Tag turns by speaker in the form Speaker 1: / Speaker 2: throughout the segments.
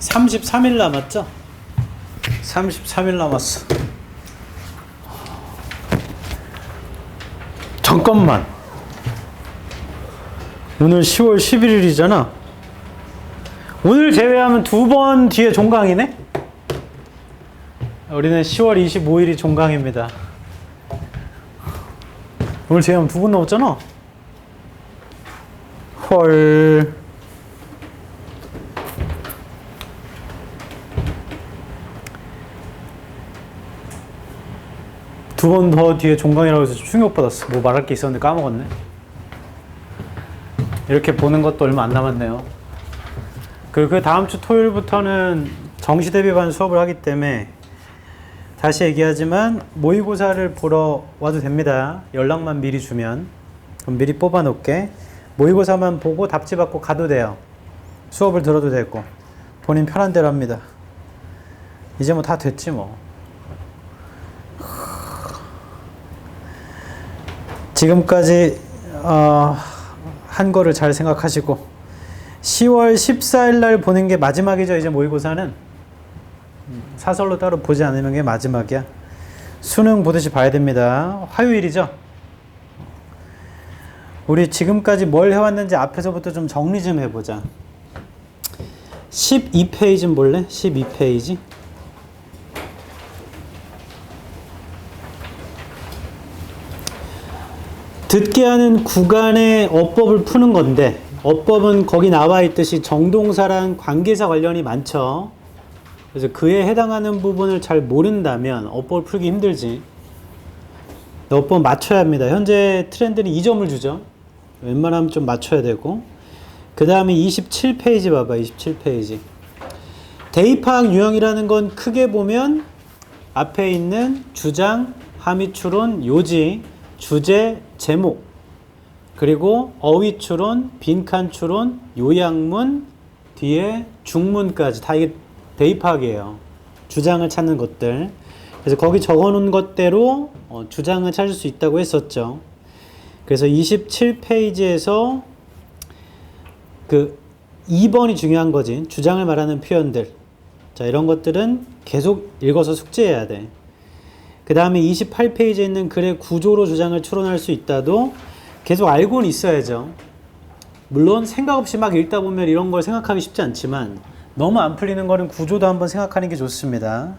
Speaker 1: 33일 남았죠? 33일 남았어. 잠깐만. 오늘 10월 11일이잖아. 오늘 제외하면 2번 뒤에 종강이네? 우리는 10월 25일이 종강입니다. 오늘 제외하면 2번 넘었잖아? 헐. 두 번 더 뒤에 종강이라고 해서 충격받았어. 뭐 말할 게 있었는데 까먹었네. 이렇게 보는 것도 얼마 안 남았네요. 그 다음 주 토요일부터는 정시대비반 수업을 하기 때문에 다시 얘기하지만 모의고사를 보러 와도 됩니다. 연락만 미리 주면. 그럼 미리 뽑아 놓을게. 모의고사만 보고 답지 받고 가도 돼요. 수업을 들어도 되고 본인 편한 대로 합니다. 이제 뭐 다 됐지 뭐. 지금까지 한 거를 잘 생각하시고 10월 14일 날 보는 게 마지막이죠. 이제 모의고사는 사설로 따로 보지 않으면 게 마지막이야. 수능 보듯이 봐야 됩니다. 화요일이죠. 우리 지금까지 뭘 해왔는지 앞에서부터 좀 정리 좀 해보자. 12페이지 좀 볼래? 12페이지. 듣게 하는 구간의 어법을 푸는 건데, 어법은 거기 나와 있듯이 정동사랑 관계사 관련이 많죠. 그래서 그에 해당하는 부분을 잘 모른다면 어법을 풀기 힘들지. 어법 맞춰야 합니다. 현재 트렌드는 2점을 주죠. 웬만하면 좀 맞춰야 되고. 그 다음에 27페이지 봐봐. 27페이지. 대입학 유형이라는 건 크게 보면 앞에 있는 주장, 함의 추론, 요지, 주제, 제목, 그리고 어휘 추론, 빈칸 추론, 요약문, 뒤에 중문까지 다 이게 대입학이에요. 주장을 찾는 것들. 그래서 거기 적어놓은 것대로 주장을 찾을 수 있다고 했었죠. 그래서 27페이지에서 그 2번이 중요한 거지. 주장을 말하는 표현들. 자, 이런 것들은 계속 읽어서 숙제해야 돼. 그 다음에 28페이지에 있는 글의 구조로 주장을 추론할 수 있다도 계속 알고는 있어야죠. 물론 생각 없이 막 읽다 보면 이런 걸 생각하기 쉽지 않지만 너무 안 풀리는 거는 구조도 한번 생각하는 게 좋습니다.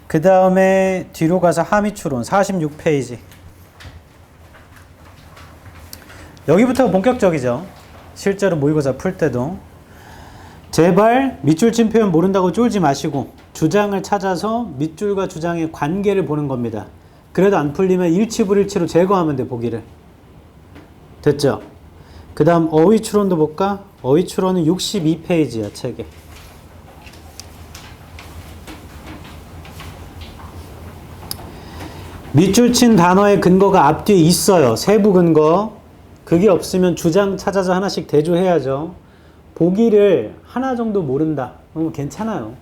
Speaker 1: 그 다음에 뒤로 가서 함의 추론 46페이지. 여기부터 본격적이죠. 실제로 모의고사 풀 때도. 제발 밑줄 친 표현 모른다고 쫄지 마시고 주장을 찾아서 밑줄과 주장의 관계를 보는 겁니다. 그래도 안 풀리면 일치불일치로 제거하면 돼, 보기를. 됐죠? 그 다음 어휘 추론도 볼까? 어휘 추론은 62페이지야, 책에. 밑줄 친 단어의 근거가 앞뒤에 있어요. 세부 근거. 그게 없으면 주장 찾아서 하나씩 대조해야죠. 보기를 하나 정도 모른다. 그럼 괜찮아요.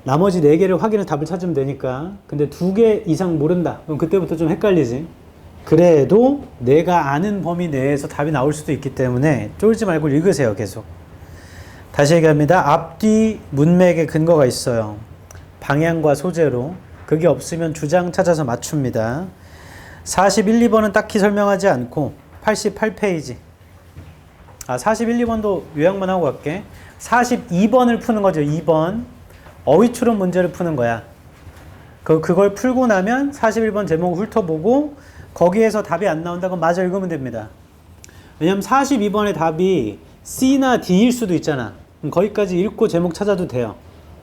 Speaker 1: 나머지 4개를 확인해 답을 찾으면 되니까. 근데 2개 이상 모른다. 그럼 그때부터 좀 헷갈리지. 그래도 내가 아는 범위 내에서 답이 나올 수도 있기 때문에 쫄지 말고 읽으세요. 계속. 다시 얘기합니다. 앞뒤 문맥에 근거가 있어요. 방향과 소재로. 그게 없으면 주장 찾아서 맞춥니다. 41, 2번은 딱히 설명하지 않고 88페이지. 41, 2번도 요약만 하고 갈게. 42번을 푸는 거죠. 2번. 어휘 추론 문제를 푸는 거야. 그걸 풀고 나면 41번 제목을 훑어보고 거기에서 답이 안 나온다고 마저 읽으면 됩니다. 왜냐면 42번의 답이 C나 D일 수도 있잖아. 그럼 거기까지 읽고 제목 찾아도 돼요.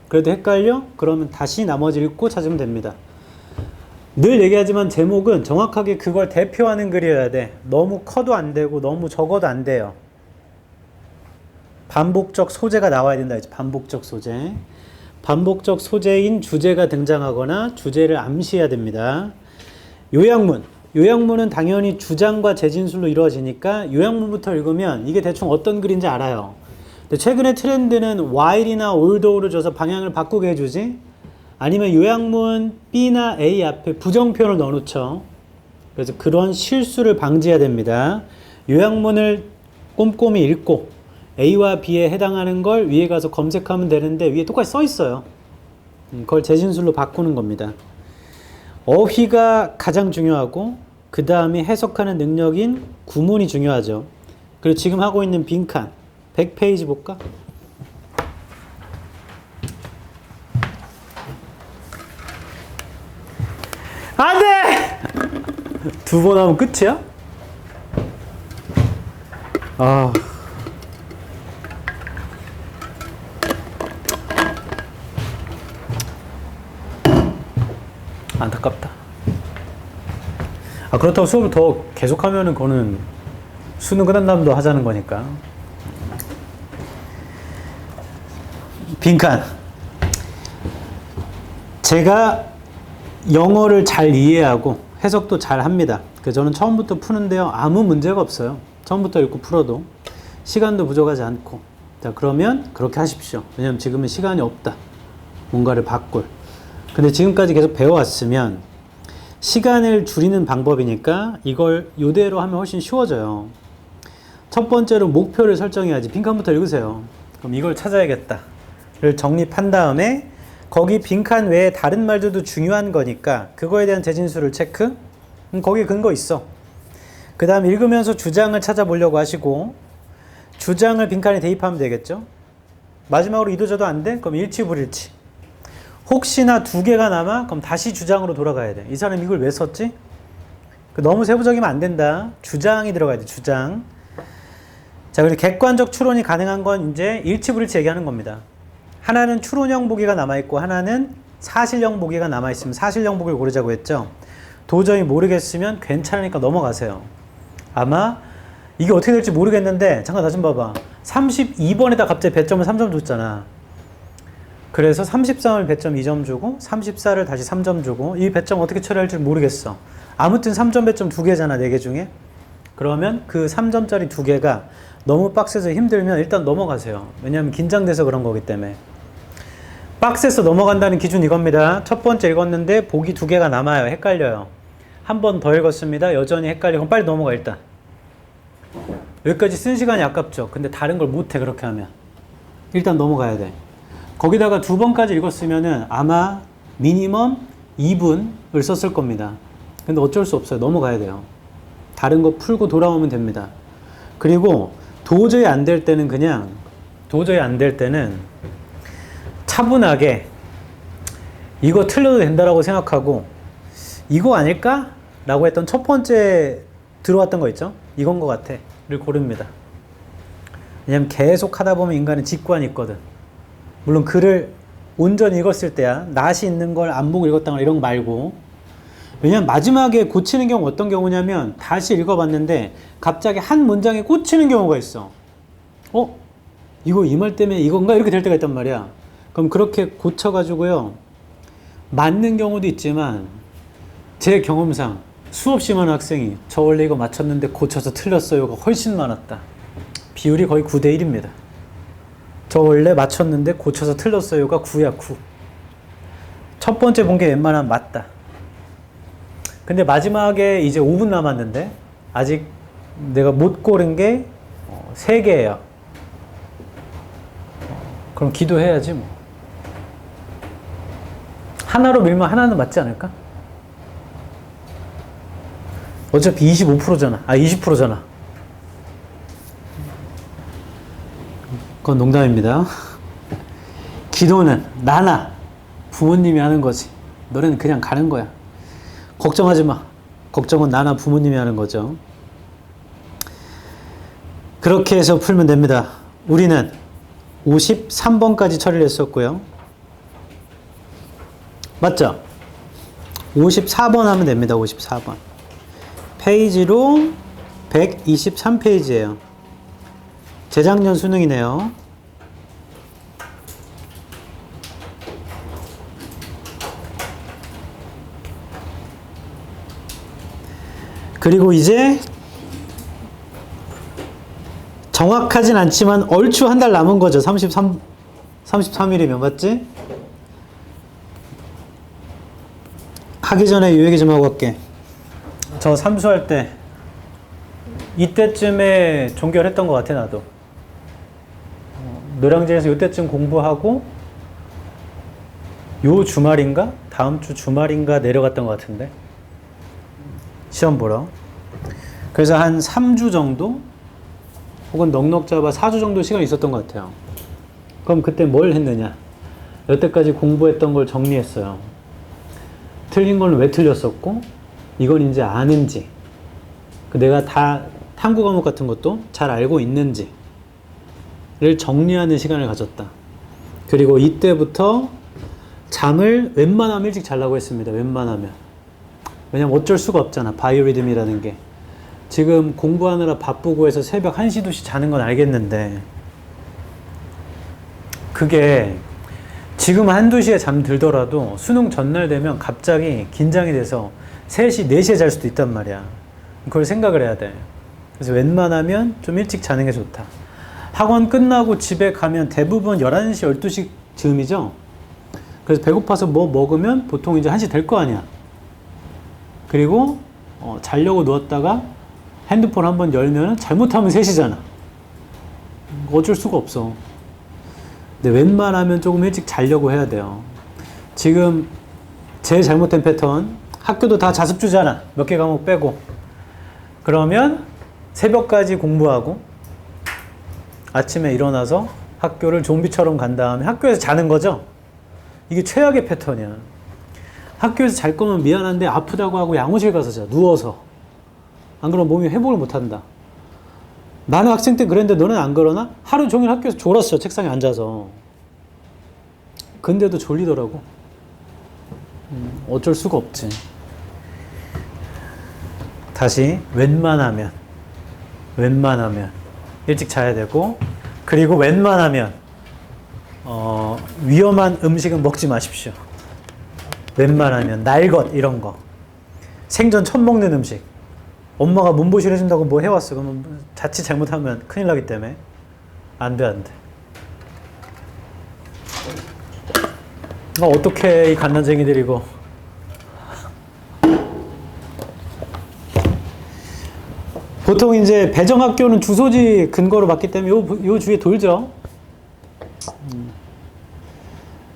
Speaker 1: 그래도 헷갈려? 그러면 다시 나머지 읽고 찾으면 됩니다. 늘 얘기하지만 제목은 정확하게 그걸 대표하는 글이어야 돼. 너무 커도 안 되고 너무 적어도 안 돼요. 반복적 소재가 나와야 된다. 반복적 소재. 반복적 소재인 주제가 등장하거나 주제를 암시해야 됩니다. 요약문. 요약문은 당연히 주장과 재진술로 이루어지니까 요약문부터 읽으면 이게 대충 어떤 글인지 알아요. 근데 최근에 트렌드는 while이나 although를 줘서 방향을 바꾸게 해주지. 아니면 요약문 B나 A 앞에 부정표현을 넣어놓죠. 그래서 그런 실수를 방지해야 됩니다. 요약문을 꼼꼼히 읽고 A와 B에 해당하는 걸 위에 가서 검색하면 되는데 위에 똑같이 써 있어요. 그걸 재진술로 바꾸는 겁니다. 어휘가 가장 중요하고 그 다음에 해석하는 능력인 구문이 중요하죠. 그리고 지금 하고 있는 빈칸 100페이지 볼까? 안돼! 두 번 하면 끝이야? 아, 안타깝다. 아, 그렇다고 수업을 더 계속하면은 그거는 수능 끝난 다음도 하자는 거니까. 빈칸. 제가 영어를 잘 이해하고 해석도 잘 합니다. 저는 처음부터 푸는데요. 아무 문제가 없어요. 처음부터 읽고 풀어도. 시간도 부족하지 않고. 자, 그러면 그렇게 하십시오. 왜냐면 지금은 시간이 없다. 뭔가를 바꿀. 근데 지금까지 계속 배워왔으면 시간을 줄이는 방법이니까 이걸 이대로 하면 훨씬 쉬워져요. 첫 번째로 목표를 설정해야지. 빈칸부터 읽으세요. 그럼 이걸 찾아야겠다를 정립한 다음에 거기 빈칸 외에 다른 말들도 중요한 거니까 그거에 대한 재진술을 체크. 거기에 근거 있어. 그 다음 읽으면서 주장을 찾아보려고 하시고 주장을 빈칸에 대입하면 되겠죠. 마지막으로 이도저도 안 돼? 그럼 일치불일치. 혹시나 두 개가 남아? 그럼 다시 주장으로 돌아가야 돼. 이 사람 이걸 왜 썼지? 너무 세부적이면 안 된다. 주장이 들어가야 돼. 주장. 자, 그리고 객관적 추론이 가능한 건 이제 일치불일치 얘기하는 겁니다. 하나는 추론형 보기가 남아있고 하나는 사실형 보기가 남아있으면 사실형 보기를 고르자고 했죠. 도저히 모르겠으면 괜찮으니까 넘어가세요. 아마 이게 어떻게 될지 모르겠는데 잠깐 다시 봐봐. 32번에다 갑자기 배점을 3점 줬잖아. 그래서 33을 배점 2점 주고 34를 다시 3점 주고 이 배점 어떻게 처리할지 모르겠어. 아무튼 3점 배점 2개잖아. 4개 중에. 그러면 그 3점짜리 2개가 너무 빡세서 힘들면 일단 넘어가세요. 왜냐하면 긴장돼서 그런 거기 때문에. 박스에서 넘어간다는 기준 이겁니다. 첫 번째 읽었는데 보기 2개가 남아요. 헷갈려요. 한 번 더 읽었습니다. 여전히 헷갈리고 그럼 빨리 넘어가 일단. 여기까지 쓴 시간이 아깝죠. 근데 다른 걸 못해 그렇게 하면. 일단 넘어가야 돼. 거기다가 2번까지 읽었으면은 아마 미니멈 2분을 썼을 겁니다. 근데 어쩔 수 없어요. 넘어가야 돼요. 다른 거 풀고 돌아오면 됩니다. 그리고 도저히 안 될 때는 차분하게 이거 틀려도 된다라고 생각하고 이거 아닐까? 라고 했던 첫 번째 들어왔던 거 있죠? 이건 것 같아. 를 고릅니다. 왜냐면 계속 하다 보면 인간은 직관이 있거든. 물론 글을 온전히 읽었을 때야. 낯이 있는 걸 안 보고 읽었다거나 이런 거 말고. 왜냐면 마지막에 고치는 경우 어떤 경우냐면 다시 읽어봤는데 갑자기 한 문장에 꽂히는 경우가 있어. 이거 이 말 때문에 이건가? 이렇게 될 때가 있단 말이야. 그럼 그렇게 고쳐가지고요. 맞는 경우도 있지만 제 경험상 수없이 많은 학생이 저 원래 이거 맞췄는데 고쳐서 틀렸어요가 훨씬 많았다. 비율이 거의 9대 1입니다. 저 원래 맞췄는데 고쳐서 틀렸어요가 9야 9. 첫 번째 본 게 웬만하면 맞다. 근데 마지막에 이제 5분 남았는데 아직 내가 못 고른 게 3개예요. 그럼 기도해야지 뭐. 하나로 밀면 하나는 맞지 않을까? 어차피 25%잖아. 20%잖아. 그건 농담입니다. 기도는 나나 부모님이 하는 거지. 너네는 그냥 가는 거야. 걱정하지 마. 걱정은 나나 부모님이 하는 거죠. 그렇게 해서 풀면 됩니다. 우리는 53번까지 처리를 했었고요. 맞죠? 54번 하면 됩니다. 54번. 페이지로 123페이지예요. 재작년 수능이네요. 그리고 이제 정확하진 않지만 얼추 한 달 남은 거죠. 33일이면 맞지? 하기 전에 이 얘기 좀 하고 갈게. 저 삼수할 때 이때쯤에 종결했던 것 같아 나도. 노량진에서 요때쯤 공부하고 요 주말인가? 다음 주 주말인가 내려갔던 것 같은데 시험 보러. 그래서 한 3주 정도 혹은 넉넉 잡아 4주 정도 시간이 있었던 것 같아요. 그럼 그때 뭘 했느냐? 여태까지 공부했던 걸 정리했어요. 틀린 걸 왜 틀렸었고 이건 이제 아는지 내가 다 탐구 과목 같은 것도 잘 알고 있는지를 정리하는 시간을 가졌다. 그리고 이때부터 잠을 웬만하면 일찍 자려고 했습니다. 웬만하면. 왜냐면 어쩔 수가 없잖아. 바이오리듬이라는 게. 지금 공부하느라 바쁘고 해서 새벽 1시, 2시 자는 건 알겠는데 그게 지금 1, 2시에 잠들더라도 수능 전날 되면 갑자기 긴장이 돼서 3시, 4시에 잘 수도 있단 말이야. 그걸 생각을 해야 돼. 그래서 웬만하면 좀 일찍 자는 게 좋다. 학원 끝나고 집에 가면 대부분 11시, 12시 즈음이죠. 그래서 배고파서 뭐 먹으면 보통 이제 1시 될 거 아니야. 그리고 자려고 누웠다가 핸드폰 한번 열면 잘못하면 3시잖아. 어쩔 수가 없어. 근데 웬만하면 조금 일찍 자려고 해야 돼요. 지금 제일 잘못된 패턴, 학교도 다 자습주잖아. 몇 개 과목 빼고. 그러면 새벽까지 공부하고 아침에 일어나서 학교를 좀비처럼 간 다음에 학교에서 자는 거죠. 이게 최악의 패턴이야. 학교에서 잘 거면 미안한데 아프다고 하고 양호실 가서 자. 누워서. 안 그러면 몸이 회복을 못한다. 나는 학생 때 그랬는데 너는 안 그러나? 하루 종일 학교에서 졸았어. 책상에 앉아서. 근데도 졸리더라고. 어쩔 수가 없지. 다시 웬만하면 일찍 자야 되고, 그리고 웬만하면 위험한 음식은 먹지 마십시오. 웬만하면 날것 이런 거, 생전 처음 먹는 음식, 엄마가 몸보신 해준다고 뭐 해왔어. 그러면 자칫 잘못하면 큰일 나기 때문에 안 돼. 어떡해 이 갓난쟁이들이고. 보통 이제 배정학교는 주소지 근거로 받기 때문에 요 주위에 돌죠.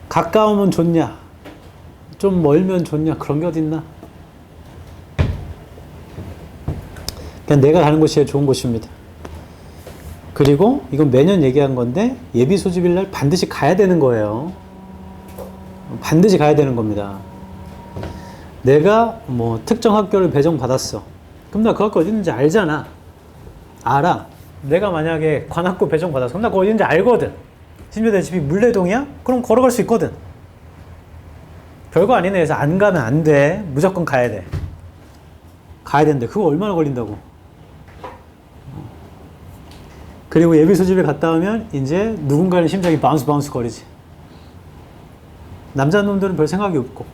Speaker 1: 가까우면 좋냐, 좀 멀면 좋냐, 그런 게 어딨나. 그냥 내가 가는 곳이 제일 좋은 곳입니다. 그리고 이건 매년 얘기한 건데 예비 소집일 날 반드시 가야 되는 거예요. 반드시 가야 되는 겁니다. 내가 뭐 특정 학교를 배정받았어. 그럼 나 그 학교 어디 있는지 알잖아. 알아. 내가 만약에 관학고 배정받았어. 그럼 나 그거 어디 있는지 알거든. 심지어 내 집이 물레동이야? 그럼 걸어갈 수 있거든. 별거 아니네 해서 안 가면 안 돼. 무조건 가야 돼. 가야 되는데 그거 얼마나 걸린다고. 그리고 예비 소집에 갔다 오면 이제 누군가는 심장이 바운스 거리지. 남자 놈들은 별 생각이 없고.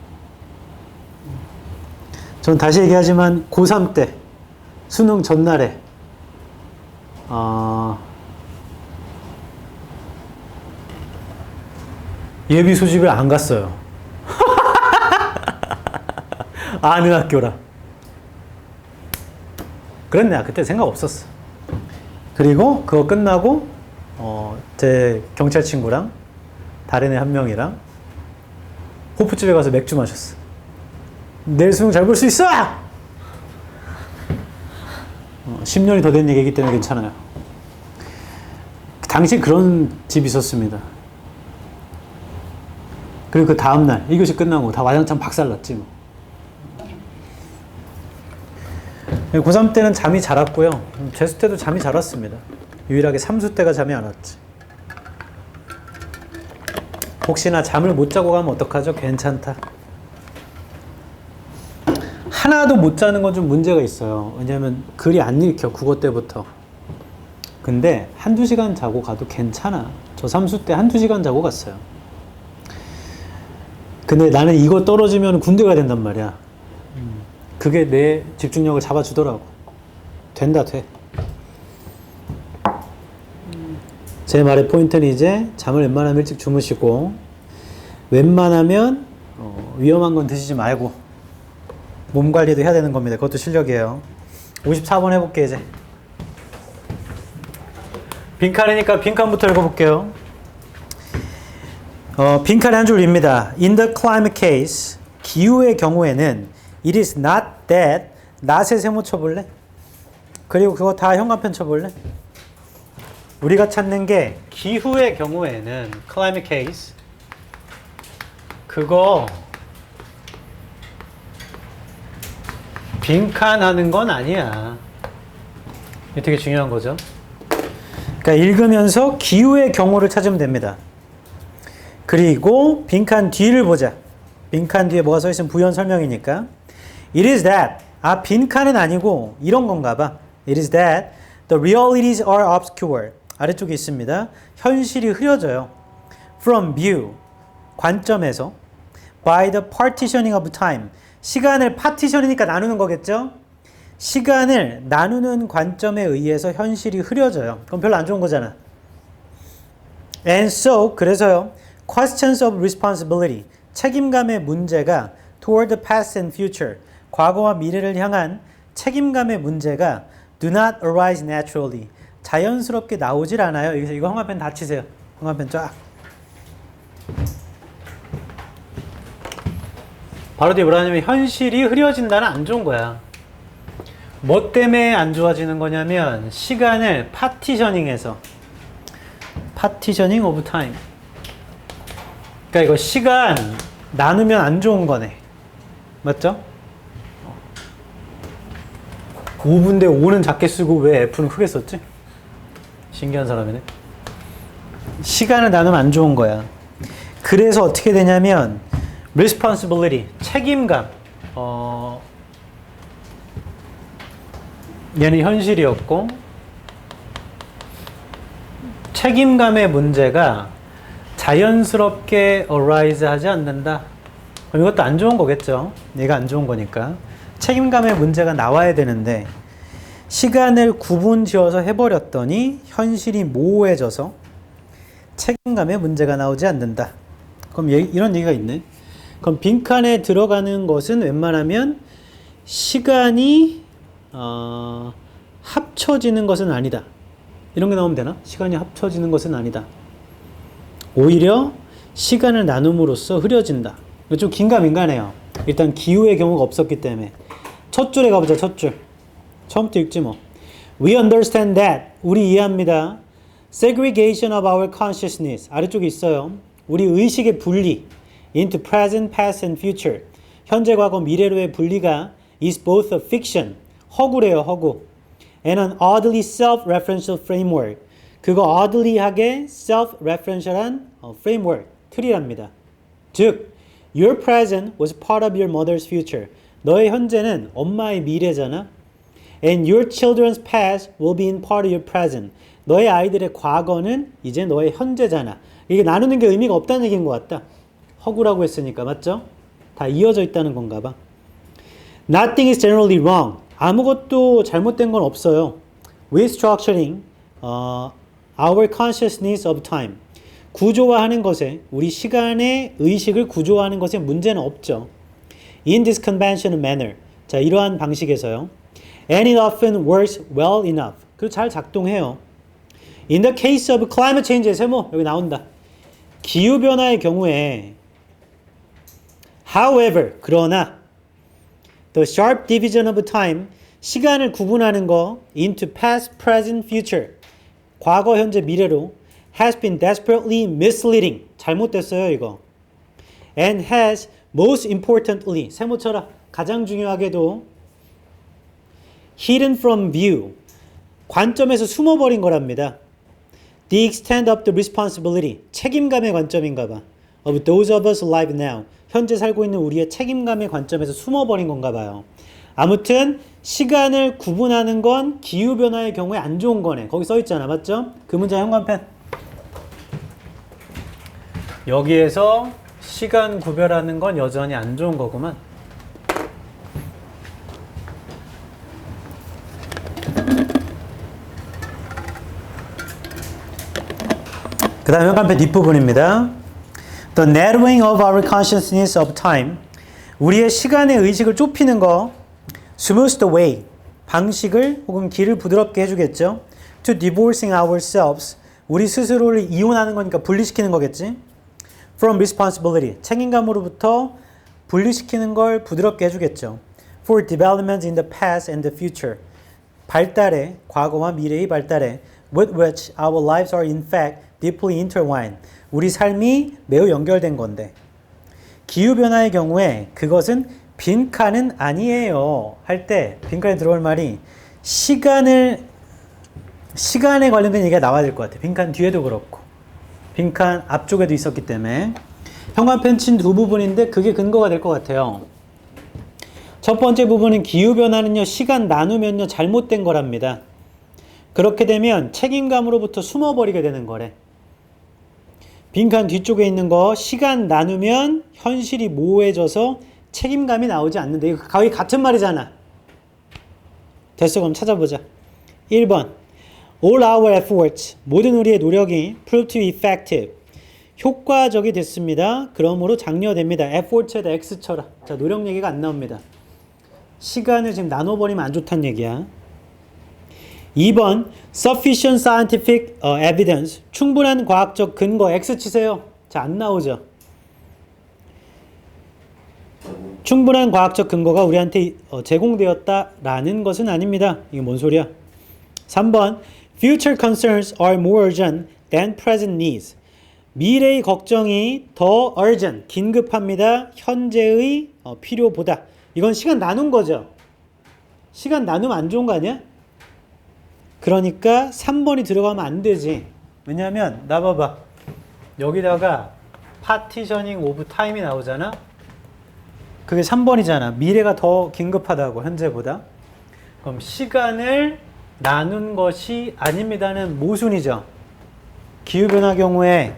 Speaker 1: 전 다시 얘기하지만 고3 때 수능 전날에 예비 소집을 안 갔어요. 아는 학교라. 그랬네. 그때 생각 없었어. 그리고 그거 끝나고 제 경찰 친구랑 다른 애 한 명이랑 호프집에 가서 맥주 마셨어. 내일 수능 잘 볼 수 있어! 10년이 더 된 얘기이기 때문에 괜찮아요. 당시 그런 집이 있었습니다. 그리고 그 다음날 1교시 끝나고 다 와장창 박살났지 뭐. 고3 때는 잠이 잘 왔고요. 재수 때도 잠이 잘 왔습니다. 유일하게 삼수 때가 잠이 안 왔지. 혹시나 잠을 못 자고 가면 어떡하죠? 괜찮다. 하나도 못 자는 건 좀 문제가 있어요. 왜냐면 글이 안 읽혀, 국어 때부터. 근데 한두 시간 자고 가도 괜찮아. 저 삼수 때 한두 시간 자고 갔어요. 근데 나는 이거 떨어지면 군대 가야 된단 말이야. 그게 내 집중력을 잡아주더라고. 된다, 돼. 제 말의 포인트는 이제 잠을 웬만하면 일찍 주무시고, 웬만하면 위험한 건 드시지 말고 몸 관리도 해야 되는 겁니다. 그것도 실력이에요. 54번 해볼게 이제. 빈칸이니까 빈칸부터 읽어볼게요. 빈칸에 한 줄입니다. In the climate case, 기후의 경우에는 it is not that, not에 세모 쳐볼래? 그리고 그거 다 현관펜 쳐볼래? 우리가 찾는 게 기후의 경우에는 climate case, 그거 빈칸하는 건 아니야. 이게 되게 중요한 거죠. 그러니까 읽으면서 기후의 경우를 찾으면 됩니다. 그리고 빈칸 뒤를 보자. 빈칸 뒤에 뭐가 써있으면 부연 설명이니까. It is that. 아, 빈칸은 아니고 이런 건가 봐. It is that the realities are obscure. 아래쪽에 있습니다. 현실이 흐려져요. From view. 관점에서. By the partitioning of time. 시간을 파티션이니까 나누는 거겠죠? 시간을 나누는 관점에 의해서 현실이 흐려져요. 그럼 별로 안 좋은 거잖아. And so, 그래서요. Questions of responsibility, 책임감의 문제가 toward the past and future, 과거와 미래를 향한 책임감의 문제가 do not arise naturally, 자연스럽게 나오질 않아요. 여기서 이거 형광펜 다 치세요. 형광펜 쫙. 바로 뒤에 뭐라 하냐면 현실이 흐려진다는 안 좋은 거야. 뭐 때문에 안 좋아지는 거냐면 시간을 파티셔닝해서 파티셔닝 오브 타임. 그러니까 이거 시간 나누면 안 좋은 거네. 맞죠? 5분대 5는 작게 쓰고 왜 F는 크게 썼지? 신기한 사람이네. 시간을 나누면 안 좋은 거야. 그래서 어떻게 되냐면 responsibility, 책임감. 얘는 현실이었고 책임감의 문제가 자연스럽게 arise 하지 않는다. 그럼 이것도 안 좋은 거겠죠. 얘가 안 좋은 거니까. 책임감의 문제가 나와야 되는데 시간을 구분 지어서 해버렸더니 현실이 모호해져서 책임감의 문제가 나오지 않는다. 그럼 이런 얘기가 있네. 그럼 빈칸에 들어가는 것은 웬만하면 시간이 합쳐지는 것은 아니다. 이런 게 나오면 되나? 시간이 합쳐지는 것은 아니다. 오히려 시간을 나눔으로써 흐려진다. 이거 좀 긴가민가네요. 일단 기후의 경우가 없었기 때문에. 첫 줄에 가보자. 첫 줄. 처음부터 읽지 뭐. We understand that. 우리 이해합니다. Segregation of our consciousness. 아래쪽에 있어요. 우리 의식의 분리. Into present, past, and future. 현재, 과거, 미래로의 분리가 is both a fiction. 허구래요. 허구. And an oddly self-referential framework. 그거 oddly하게 self-referential한 framework, 틀이랍니다. 즉, your present was part of your mother's future. 너의 현재는 엄마의 미래잖아. And your children's past will be in part of your present. 너의 아이들의 과거는 이제 너의 현재잖아. 이게 나누는 게 의미가 없다는 얘기인 것 같다. 허구라고 했으니까, 맞죠? 다 이어져 있다는 건가 봐. Nothing is generally wrong. 아무것도 잘못된 건 없어요. With structuring, our consciousness of time. 구조화하는 것에, 우리 시간의 의식을 구조화하는 것에 문제는 없죠. In this conventional manner. 자, 이러한 방식에서요. And it often works well enough. 그리고 잘 작동해요. In the case of climate change의 세모, 여기 나온다. 기후변화의 경우에 however, 그러나 the sharp division of time, 시간을 구분하는 거 into past, present, future, 과거, 현재, 미래로 has been desperately misleading. 잘못됐어요, 이거. And has most importantly, 세모 쳐라. 가장 중요하게도 hidden from view, 관점에서 숨어버린 거랍니다. The extent of the responsibility, 책임감의 관점인가 봐. Of those of us alive now, 현재 살고 있는 우리의 책임감의 관점에서 숨어버린 건가 봐요. 아무튼 시간을 구분하는 건 기후변화의 경우에 안 좋은 거네. 거기 써있잖아, 맞죠? 그 문제 현관펜. 여기에서 시간 구별하는 건 여전히 안 좋은 거구만. 그 다음 현관펜 뒷부분입니다. The narrowing of our consciousness of time. 우리의 시간의 의식을 좁히는 거. Smooth the way. 방식을 혹은 길을 부드럽게 해주겠죠. To divorcing ourselves. 우리 스스로를 이혼하는 거니까 분리시키는 거겠지. from responsibility. 책임감으로부터 분리시키는 걸 부드럽게 해주겠죠. for development in the past and the future. 발달에, 과거와 미래의 발달에 with which our lives are in fact deeply intertwined. 우리 삶이 매우 연결된 건데 기후변화의 경우에 그것은 빈칸은 아니에요 할 때 빈칸에 들어올 말이 시간에 관련된 얘기가 나와야 될 것 같아요. 빈칸 뒤에도 그렇고 빈칸 앞쪽에도 있었기 때문에 현관펜 친 두 부분인데 그게 근거가 될 것 같아요. 첫 번째 부분은 기후변화는요 시간 나누면요 잘못된 거랍니다. 그렇게 되면 책임감으로부터 숨어버리게 되는 거래. 빈칸 뒤쪽에 있는 거 시간 나누면 현실이 모호해져서 책임감이 나오지 않는데 이거 거의 같은 말이잖아. 됐어, 그럼 찾아보자. 1번 All our efforts, 모든 우리의 노력이 prove to be effective, 효과적이 됐습니다. 그러므로 장려됩니다. effort에다 x 쳐라. 자, 노력 얘기가 안 나옵니다. 시간을 지금 나눠버리면 안 좋다는 얘기야. 2번 sufficient scientific evidence, 충분한 과학적 근거 x 치세요. 자, 안 나오죠. 충분한 과학적 근거가 우리한테 제공되었다라는 것은 아닙니다. 이게 뭔 소리야? 3번 future concerns are more urgent than present needs. 미래의 걱정이 더 urgent, 긴급합니다. 현재의 필요보다. 이건 시간 나눈 거죠. 시간 나누면 안 좋은 거 아니야? 그러니까 3번이 들어가면 안 되지. 왜냐하면 나 봐봐. 여기다가 partitioning of time이 나오잖아. 그게 3번이잖아. 미래가 더 긴급하다고 현재보다. 그럼 시간을 나눈 것이 아닙니다는 모순이죠. 기후변화 경우에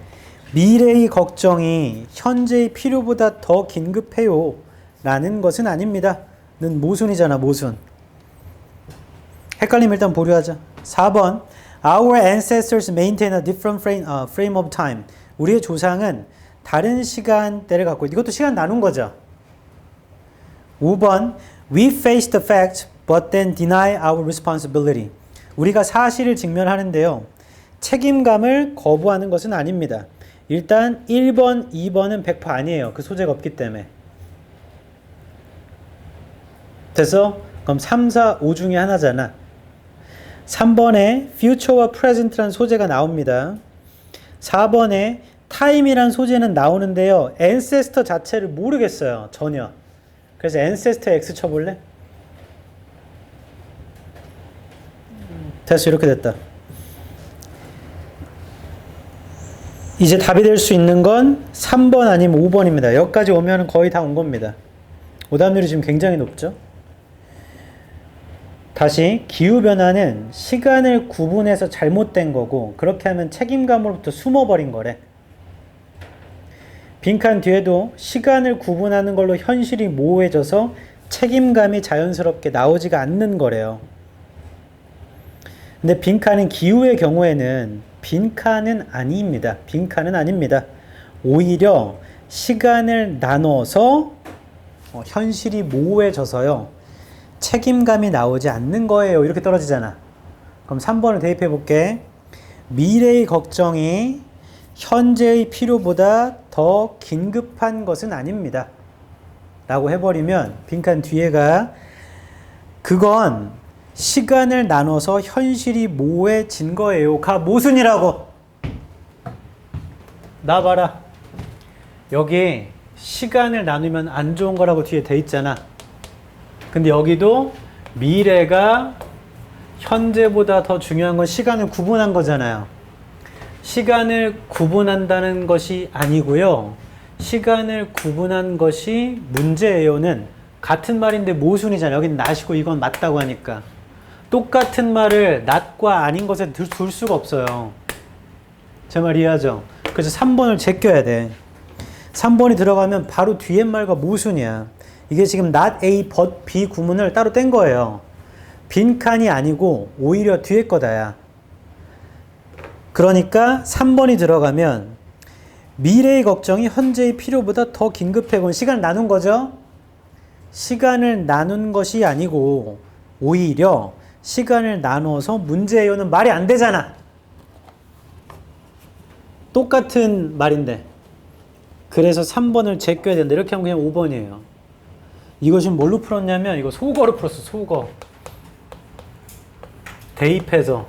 Speaker 1: 미래의 걱정이 현재의 필요보다 더 긴급해요 라는 것은 아닙니다 는 모순이잖아. 모순. 헷갈리면 일단 보류하자. 4번 Our ancestors maintain a different frame of time. 우리의 조상은 다른 시간대를 갖고 있다. 이것도 시간 나눈 거죠. 5번 We face the facts but then deny our responsibility. 우리가 사실을 직면하는데요. 책임감을 거부하는 것은 아닙니다. 일단 1번, 2번은 100% 아니에요. 그 소재가 없기 때문에. 됐어? 그럼 3, 4, 5 중에 하나잖아. 3번에 future와 present라는 소재가 나옵니다. 4번에 time이란 소재는 나오는데요. ancestor 자체를 모르겠어요. 전혀. 그래서 ancestor x 쳐볼래? 됐어. 이렇게 됐다. 이제 답이 될 수 있는 건 3번 아니면 5번입니다. 여기까지 오면 거의 다 온 겁니다. 오답률이 지금 굉장히 높죠? 다시 기후변화는 시간을 구분해서 잘못된 거고 그렇게 하면 책임감으로부터 숨어버린 거래. 빈칸 뒤에도 시간을 구분하는 걸로 현실이 모호해져서 책임감이 자연스럽게 나오지가 않는 거래요. 근데 빈칸은 기후의 경우에는 빈칸은 아닙니다. 빈칸은 아닙니다. 오히려 시간을 나눠서 현실이 모호해져서요. 책임감이 나오지 않는 거예요. 이렇게 떨어지잖아. 그럼 3번을 대입해 볼게. 미래의 걱정이 현재의 필요보다 더 긴급한 것은 아닙니다. 라고 해버리면 빈칸 뒤에가 그건 시간을 나눠서 현실이 모호해진 거예요. 가 모순이라고. 나 봐라. 여기 시간을 나누면 안 좋은 거라고 뒤에 돼 있잖아. 근데 여기도 미래가 현재보다 더 중요한 건 시간을 구분한 거잖아요. 시간을 구분한다는 것이 아니고요. 시간을 구분한 것이 문제예요는 같은 말인데 모순이잖아요. 여긴 낫이고 이건 맞다고 하니까. 똑같은 말을 낫과 아닌 것에 둘 수가 없어요. 제 말 이해하죠? 그래서 3번을 제껴야 돼. 3번이 들어가면 바로 뒤에 말과 모순이야. 이게 지금 not A but B 구문을 따로 뗀 거예요. 빈칸이 아니고 오히려 뒤에 거다야. 그러니까 3번이 들어가면 미래의 걱정이 현재의 필요보다 더 긴급해. 그건 시간을 나눈 거죠? 시간을 나눈 것이 아니고 오히려 시간을 나눠서 문제예요는 말이 안 되잖아. 똑같은 말인데. 그래서 3번을 제껴야 된다. 이렇게 하면 그냥 5번이에요. 이거 지금 뭘로 풀었냐면 이거 소거로 풀었어. 소거. 대입해서.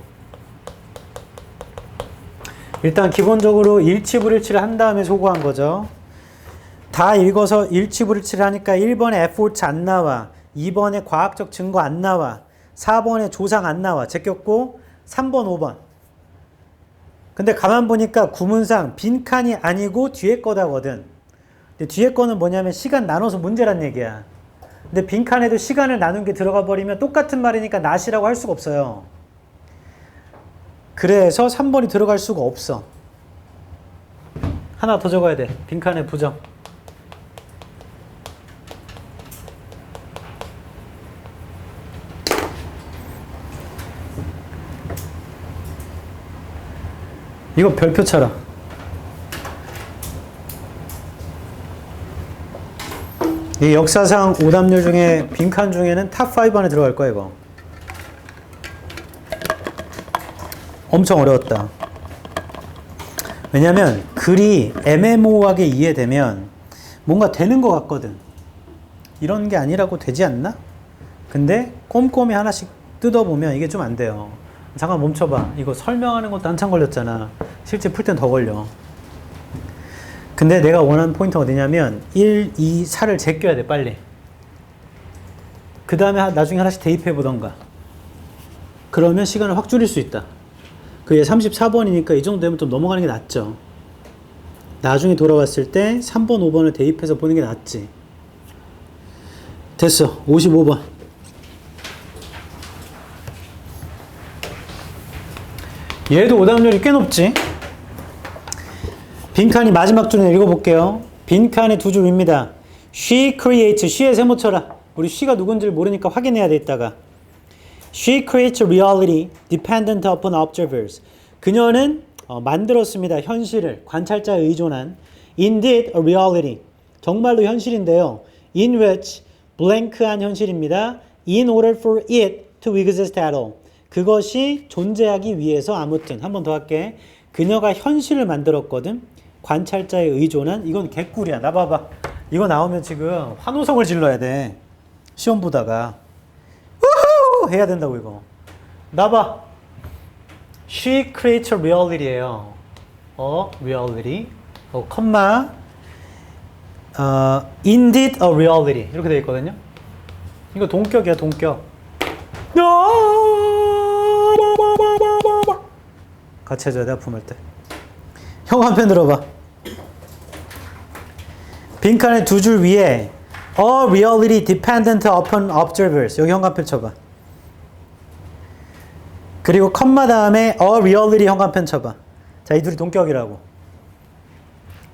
Speaker 1: 일단 기본적으로 일치불일치를 한 다음에 소거한 거죠. 다 읽어서 일치불일치를 하니까 1번에 에포트 안 나와. 2번에 과학적 증거 안 나와. 4번에 조상 안 나와. 제꼈고 3번, 5번. 근데 가만 보니까 구문상 빈칸이 아니고 뒤에 거다거든. 근데 뒤에 거는 뭐냐면 시간 나눠서 문제란 얘기야. 근데 빈칸에도 시간을 나눈 게 들어가 버리면 똑같은 말이니까 낫이라고 할 수가 없어요. 그래서 3번이 들어갈 수가 없어. 하나 더 적어야 돼. 빈칸에 부정. 이거 별표 쳐라. 이 역사상 오답률 중에 빈칸 중에는 탑5 안에 들어갈 거야 이거. 엄청 어려웠다. 왜냐면 글이 애매모호하게 이해되면 뭔가 되는 것 같거든. 이런 게 아니라고 되지 않나? 근데 꼼꼼히 하나씩 뜯어보면 이게 좀 안 돼요. 잠깐 멈춰봐. 이거 설명하는 것도 한참 걸렸잖아. 실제 풀 땐 더 걸려. 근데 내가 원하는 포인트가 어디냐면 1, 2, 4를 제껴야 돼 빨리. 그 다음에 나중에 하나씩 대입해 보던가. 그러면 시간을 확 줄일 수 있다. 그게 34번이니까 이 정도 되면 좀 넘어가는 게 낫죠. 나중에 돌아왔을 때 3번, 5번을 대입해서 보는 게 낫지. 됐어. 55번. 얘도 오답률이 꽤 높지. 빈칸이 마지막 줄에 읽어볼게요. 빈칸의 두 줄입니다. She creates. she의 세모 쳐라. 우리 she가 누군지를 모르니까 확인해야 돼 이따가. She creates reality dependent upon observers. 그녀는 만들었습니다. 현실을 관찰자에 의존한 indeed a reality. 정말로 현실인데요. in which blank한 현실입니다. in order for it to exist at all. 그것이 존재하기 위해서 아무튼 한 번 더 할게. 그녀가 현실을 만들었거든. 관찰자에 의존한. 이건 개꿀이야. 나 봐봐. 이거 나오면 지금 환호성을 질러야 돼. 시험 보다가 우후! 해야 된다고 이거. 나 봐. She creates a reality예요. reality. 컴마. indeed a reality. 이렇게 되어 있거든요. 이거 동격이야, 동격. 같이 해줘야 돼, 아픔할 때. 형 한 편 들어봐. 빈칸의 두 줄 위에 a reality dependent upon observers. 여기 형광펜 쳐봐. 그리고 컴마 다음에 a reality 형광펜 쳐봐. 자, 이 둘이 동격이라고.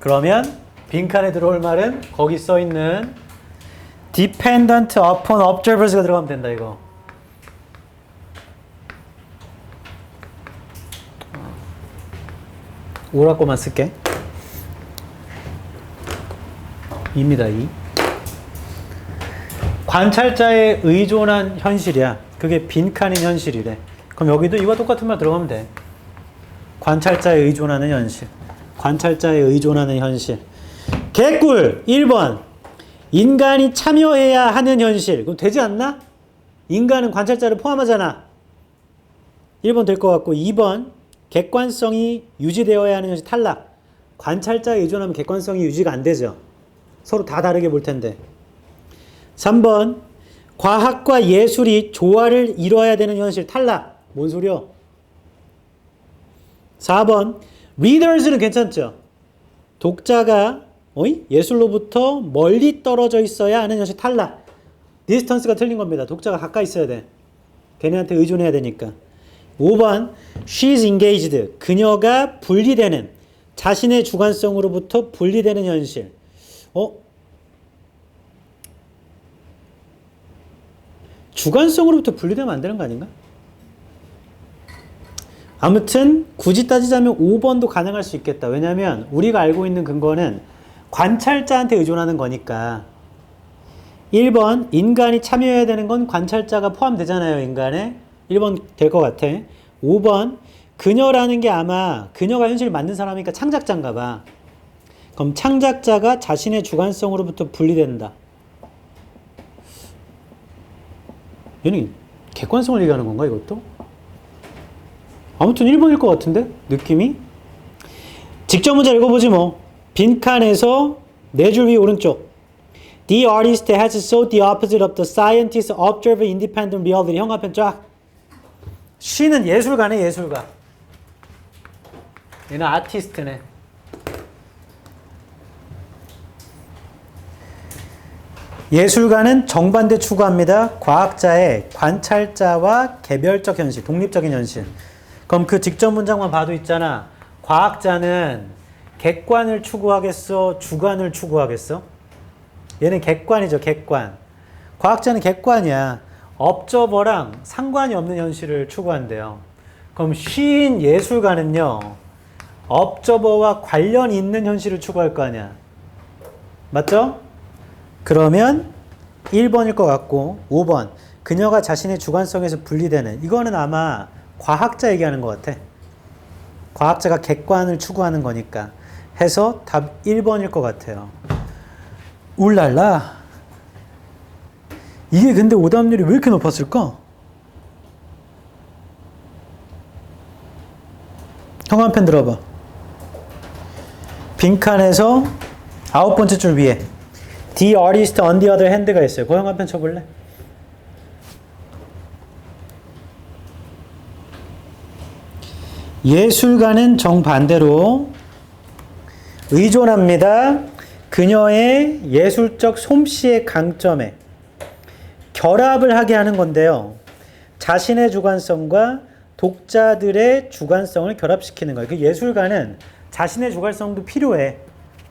Speaker 1: 그러면 빈칸에 들어올 말은 거기 써있는 dependent upon observers가 들어가면 된다 이거. 오라고만 쓸게. 2입니다. 2. 관찰자에 의존한 현실이야. 그게 빈칸인 현실이래. 그럼 여기도 이와 똑같은 말 들어가면 돼. 관찰자에 의존하는 현실. 관찰자에 의존하는 현실. 개꿀! 1번. 인간이 참여해야 하는 현실. 그럼 되지 않나? 인간은 관찰자를 포함하잖아. 1번 될 것 같고 2번. 객관성이 유지되어야 하는 현실 탈락. 관찰자에 의존하면 객관성이 유지가 안 되죠. 서로 다 다르게 볼 텐데. 3번. 과학과 예술이 조화를 이뤄야 되는 현실 탈락. 뭔 소리야? 4번. readers는 괜찮죠? 독자가 예술로부터 멀리 떨어져 있어야 하는 현실 탈락. 디스턴스가 틀린 겁니다. 독자가 가까이 있어야 돼. 걔네한테 의존해야 되니까. 5번. she's engaged. 그녀가 분리되는, 자신의 주관성으로부터 분리되는 현실. 주관성으로부터 분리되면 안 되는 거 아닌가? 아무튼 굳이 따지자면 5번도 가능할 수 있겠다. 왜냐하면 우리가 알고 있는 근거는 관찰자한테 의존하는 거니까. 1번 인간이 참여해야 되는 건 관찰자가 포함되잖아요. 인간에. 1번 될 것 같아. 5번 그녀라는 게 아마 그녀가 현실을 만든 사람이니까 창작자인가 봐. 그럼 창작자가 자신의 주관성으로부터 분리된다. 얘는 객관성을 얘기하는 건가 이것도? 아무튼 1번일 것 같은데 느낌이? 직접 문제 읽어보지 뭐. 빈칸에서 4줄 위 오른쪽. The artist has sought the opposite of the scientist observe independent reality. 형 앞에 쫙. she는 예술가네 예술가. 얘는 아티스트네. 예술가는 정반대 추구합니다. 과학자의 관찰자와 개별적 현실, 독립적인 현실. 그럼 그 직접 문장만 봐도 있잖아. 과학자는 객관을 추구하겠어? 주관을 추구하겠어? 얘는 객관이죠, 객관. 과학자는 객관이야. 업저버랑 상관이 없는 현실을 추구한대요. 그럼 시인 예술가는요, 업저버와 관련 있는 현실을 추구할 거 아니야. 맞죠? 그러면 1번일 것 같고 5번 그녀가 자신의 주관성에서 분리되는 이거는 아마 과학자 얘기하는 것 같아. 과학자가 객관을 추구하는 거니까 해서 답 1번일 것 같아요. 울랄라. 이게 근데 오답률이 왜 이렇게 높았을까? 형 한 편 들어봐. 빈칸에서 9번째 줄 위에 The artist on the other hand가 있어요. 그 형 한 편 쳐볼래? 예술가는 정반대로 의존합니다. 그녀의 예술적 솜씨의 강점에 결합을 하게 하는 건데요. 자신의 주관성과 독자들의 주관성을 결합시키는 거예요. 그 예술가는 자신의 주관성도 필요해.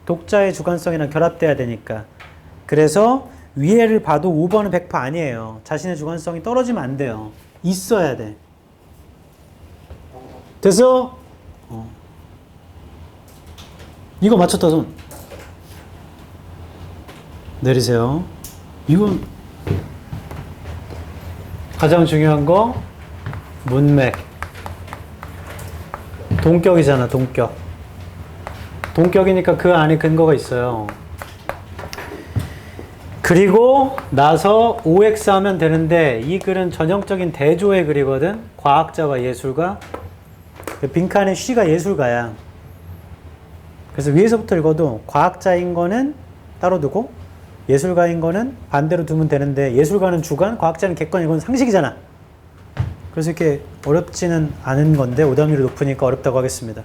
Speaker 1: 독자의 주관성이랑 결합돼야 되니까. 그래서 위에를 봐도 5번은 100% 아니에요. 자신의 주관성이 떨어지면 안 돼요. 있어야 돼. 됐어? 이거 맞췄다 손. 내리세요. 이건 가장 중요한 거 문맥. 동격이잖아, 동격. 동격이니까 그 안에 근거가 있어요. 그리고 나서 OX 하면 되는데 이 글은 전형적인 대조의 글이거든. 과학자와 예술가. 빈칸에 쉬가 예술가야. 그래서 위에서부터 읽어도 과학자인 거는 따로 두고 예술가인 거는 반대로 두면 되는데 예술가는 주관, 과학자는 객관. 이건 상식이잖아. 그래서 이렇게 어렵지는 않은 건데 오답률이 높으니까 어렵다고 하겠습니다.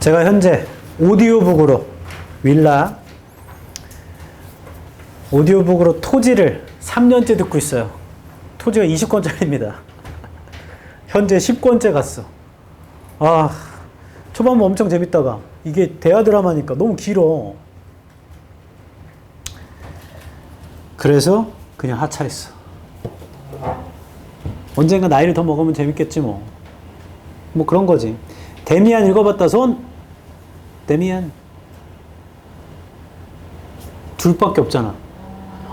Speaker 1: 제가 현재 오디오북으로 윌라 오디오북으로 토지를 3년째 듣고 있어요. 토지가 20권짜리입니다. 현재 10권째 갔어. 아, 초반부 엄청 재밌다가 이게 대화 드라마니까 너무 길어. 그래서 그냥 하차했어. 언젠가 나이를 더 먹으면 재밌겠지 뭐. 뭐 그런 거지. 데미안 읽어봤다 손? 데미안 둘밖에 없잖아.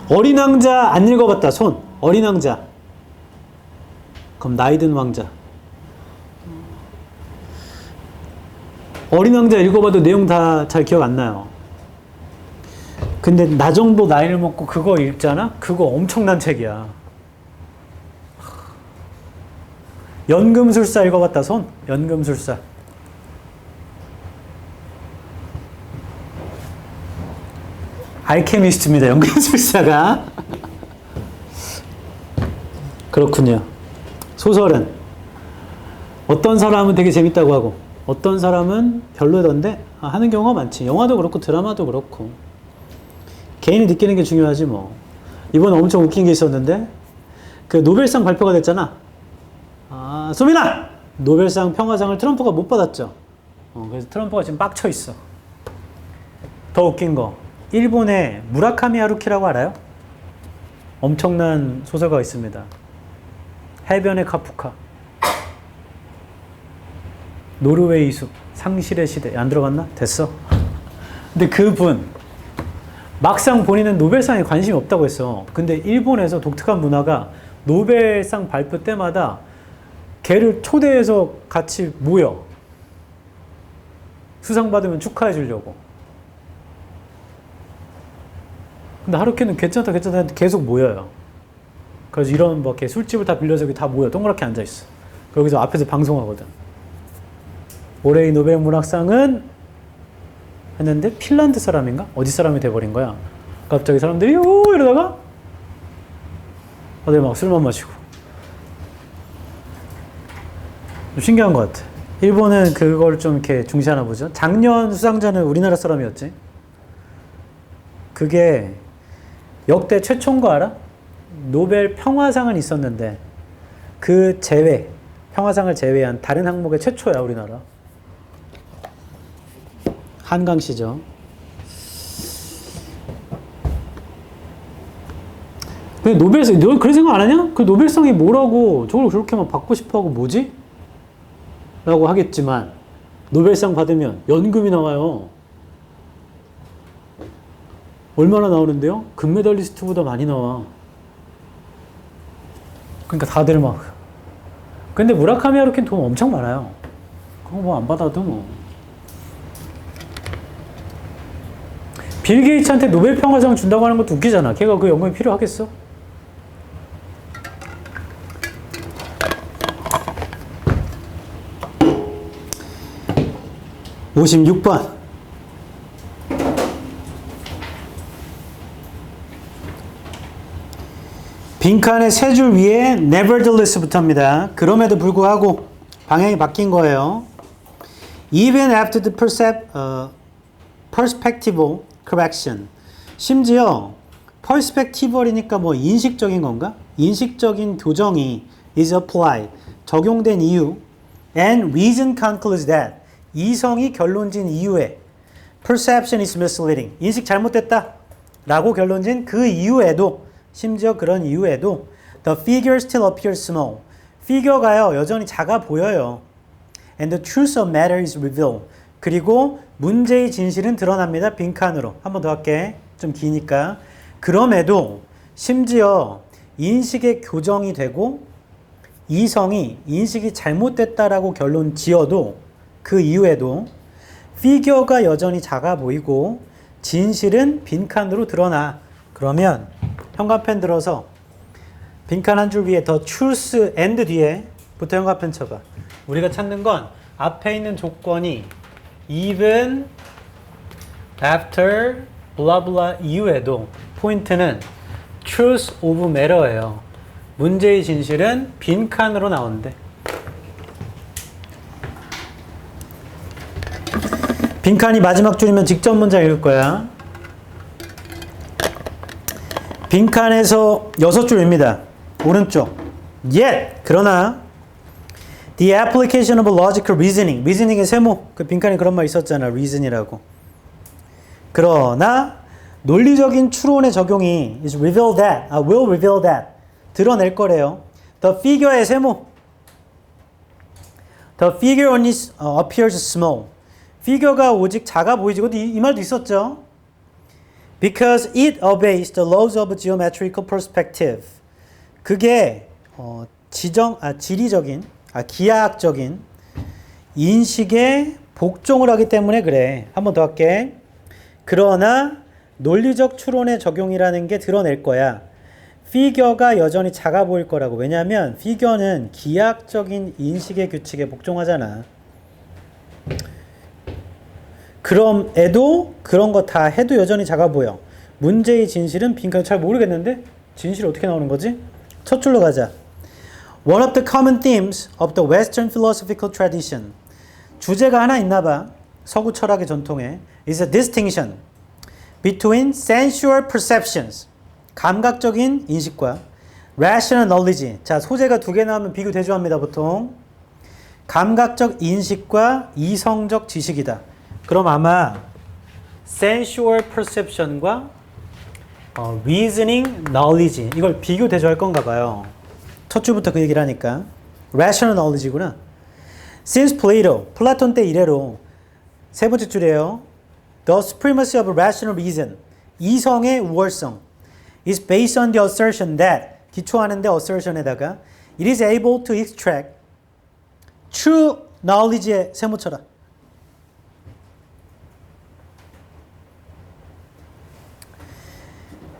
Speaker 1: 어린 왕자 안 읽어봤다 손? 어린 왕자. 그럼 나이든 왕자. 어린 왕자 읽어봐도 내용 다 잘 기억 안 나요. 근데 나 정도 나이를 먹고 그거 읽잖아? 그거 엄청난 책이야. 연금술사 읽어봤다 손? 연금술사. 알케미스트입니다. 연금술사가. 그렇군요. 소설은 어떤 사람은 되게 재밌다고 하고 어떤 사람은 별로던데 하는 경우가 많지. 영화도 그렇고 드라마도 그렇고 개인이 느끼는 게 중요하지 뭐. 이번에 엄청 웃긴 게 있었는데 그 노벨상 발표가 됐잖아. 아, 소민아! 노벨상 평화상을 트럼프가 못 받았죠. 그래서 트럼프가 지금 빡쳐 있어. 더 웃긴 거 일본의 무라카미 하루키라고 알아요? 엄청난 소설가가 있습니다. 해변의 카프카, 노르웨이 숲, 상실의 시대. 안 들어갔나? 됐어. 근데 그분 막상 본인은 노벨상에 관심이 없다고 했어. 근데 일본에서 독특한 문화가 노벨상 발표 때마다 걔를 초대해서 같이 모여. 수상 받으면 축하해 주려고. 근데 하루키는 괜찮다 했는데 계속 모여요. 그래서 이런 뭐 이렇게 술집을 다 빌려서 여기 다 모여. 동그랗게 앉아있어. 거기서 앞에서 방송하거든. 올해의 노벨 문학상은 했는데 핀란드 사람인가? 어디 사람이 돼버린 거야. 갑자기 사람들이 오 이러다가 다들 막 술만 마시고. 좀 신기한 것 같아. 일본은 그걸 좀 이렇게 중시하나 보죠. 작년 수상자는 우리나라 사람이었지. 그게 역대 최초인 거 알아? 노벨 평화상은 있었는데 그 제외, 평화상을 제외한 다른 항목의 최초야, 우리나라. 한강시죠. 근데 노벨상, 너 그런 생각 안 하냐? 그 노벨상이 뭐라고 저걸 그렇게 막 받고 싶어 하고 뭐지? 라고 하겠지만 노벨상 받으면 연금이 나와요. 얼마나 나오는데요? 금메달리스트보다 많이 나와. 그러니까 다들 막. 근데 무라카미 하루키는 돈 엄청 많아요. 그거 뭐 안 받아도 뭐. 빌 게이츠한테 노벨 평화상 준다고 하는 것도 웃기잖아. 걔가 그 연금이 필요하겠어? (56번) 빈칸의 세 줄 위에 nevertheless부터입니다. 그럼에도 불구하고 방향이 바뀐 거예요. Even after the perspectival correction. 심지어 perspectival이니까 뭐 인식적인 건가? 인식적인 교정이 is applied. 적용된 이유. And reason concludes that. 이성이 결론진 이유에 perception is misleading. 인식 잘못됐다. 라고 결론진 그 이유에도 심지어 그런 이유에도 the figure still appears small. 피겨가요 여전히 작아 보여요. And the truth of matter is revealed. 그리고 문제의 진실은 드러납니다. 빈칸으로. 한 번 더 할게. 좀 기니까. 그럼에도 심지어 인식의 교정이 되고 이성이 인식이 잘못됐다라고 결론 지어도 그 이후에도 피겨가 여전히 작아 보이고 진실은 빈칸으로 드러나. 그러면 형광펜 들어서 빈칸 한 줄 위에 the truth and 뒤에 부터 형광펜 쳐봐. 우리가 찾는 건 앞에 있는 조건이 even after blah blah 이후에도 포인트는 truth of matter예요. 문제의 진실은 빈칸으로 나오는데 빈칸이 마지막 줄이면 직접 문장 읽을 거야. 빈칸에서 6줄입니다. 오른쪽. Yet, 그러나 the application of logical reasoning. reasoning의 세모. 그 빈칸에 그런 말 있었잖아. reason이라고. 그러나 논리적인 추론의 적용이 is reveal that. will reveal that. 드러낼 거래요. The figure의 세모. The figure only appears small. 피겨가 오직 작아 보이지. 이 말도 있었죠. Because it obeys the laws of geometrical perspective. 그게 지리적인, 기하학적인 인식에 복종을 하기 때문에 그래. 한 번 더 할게. 그러나 논리적 추론의 적용이라는 게 드러낼 거야. 피겨가 여전히 작아 보일 거라고. 왜냐하면 피겨는 기하학적인 인식의 규칙에 복종하잖아. 그럼 애도 그런 거 다 해도 여전히 작아 보여. 문제의 진실은 빈칸. 잘 모르겠는데 진실이 어떻게 나오는 거지? 첫 줄로 가자. One of the common themes of the Western philosophical tradition. 주제가 하나 있나 봐. 서구 철학의 전통에 is a distinction between sensual perceptions. 감각적인 인식과 rational knowledge. 자, 소재가 두 개 나오면 비교 대조합니다, 보통. 감각적 인식과 이성적 지식이다. 그럼 아마 sensual perception과 reasoning knowledge 이걸 비교 대조할 건가 봐요. 첫 줄부터 그 얘기를 하니까 rational knowledge구나. Since Plato, 플라톤 때 이래로 세 번째 줄이에요. The supremacy of rational reason, 이성의 우월성 is based on the assertion that 기초하는데 assertion에다가 it is able to extract true knowledge에 세모쳐라.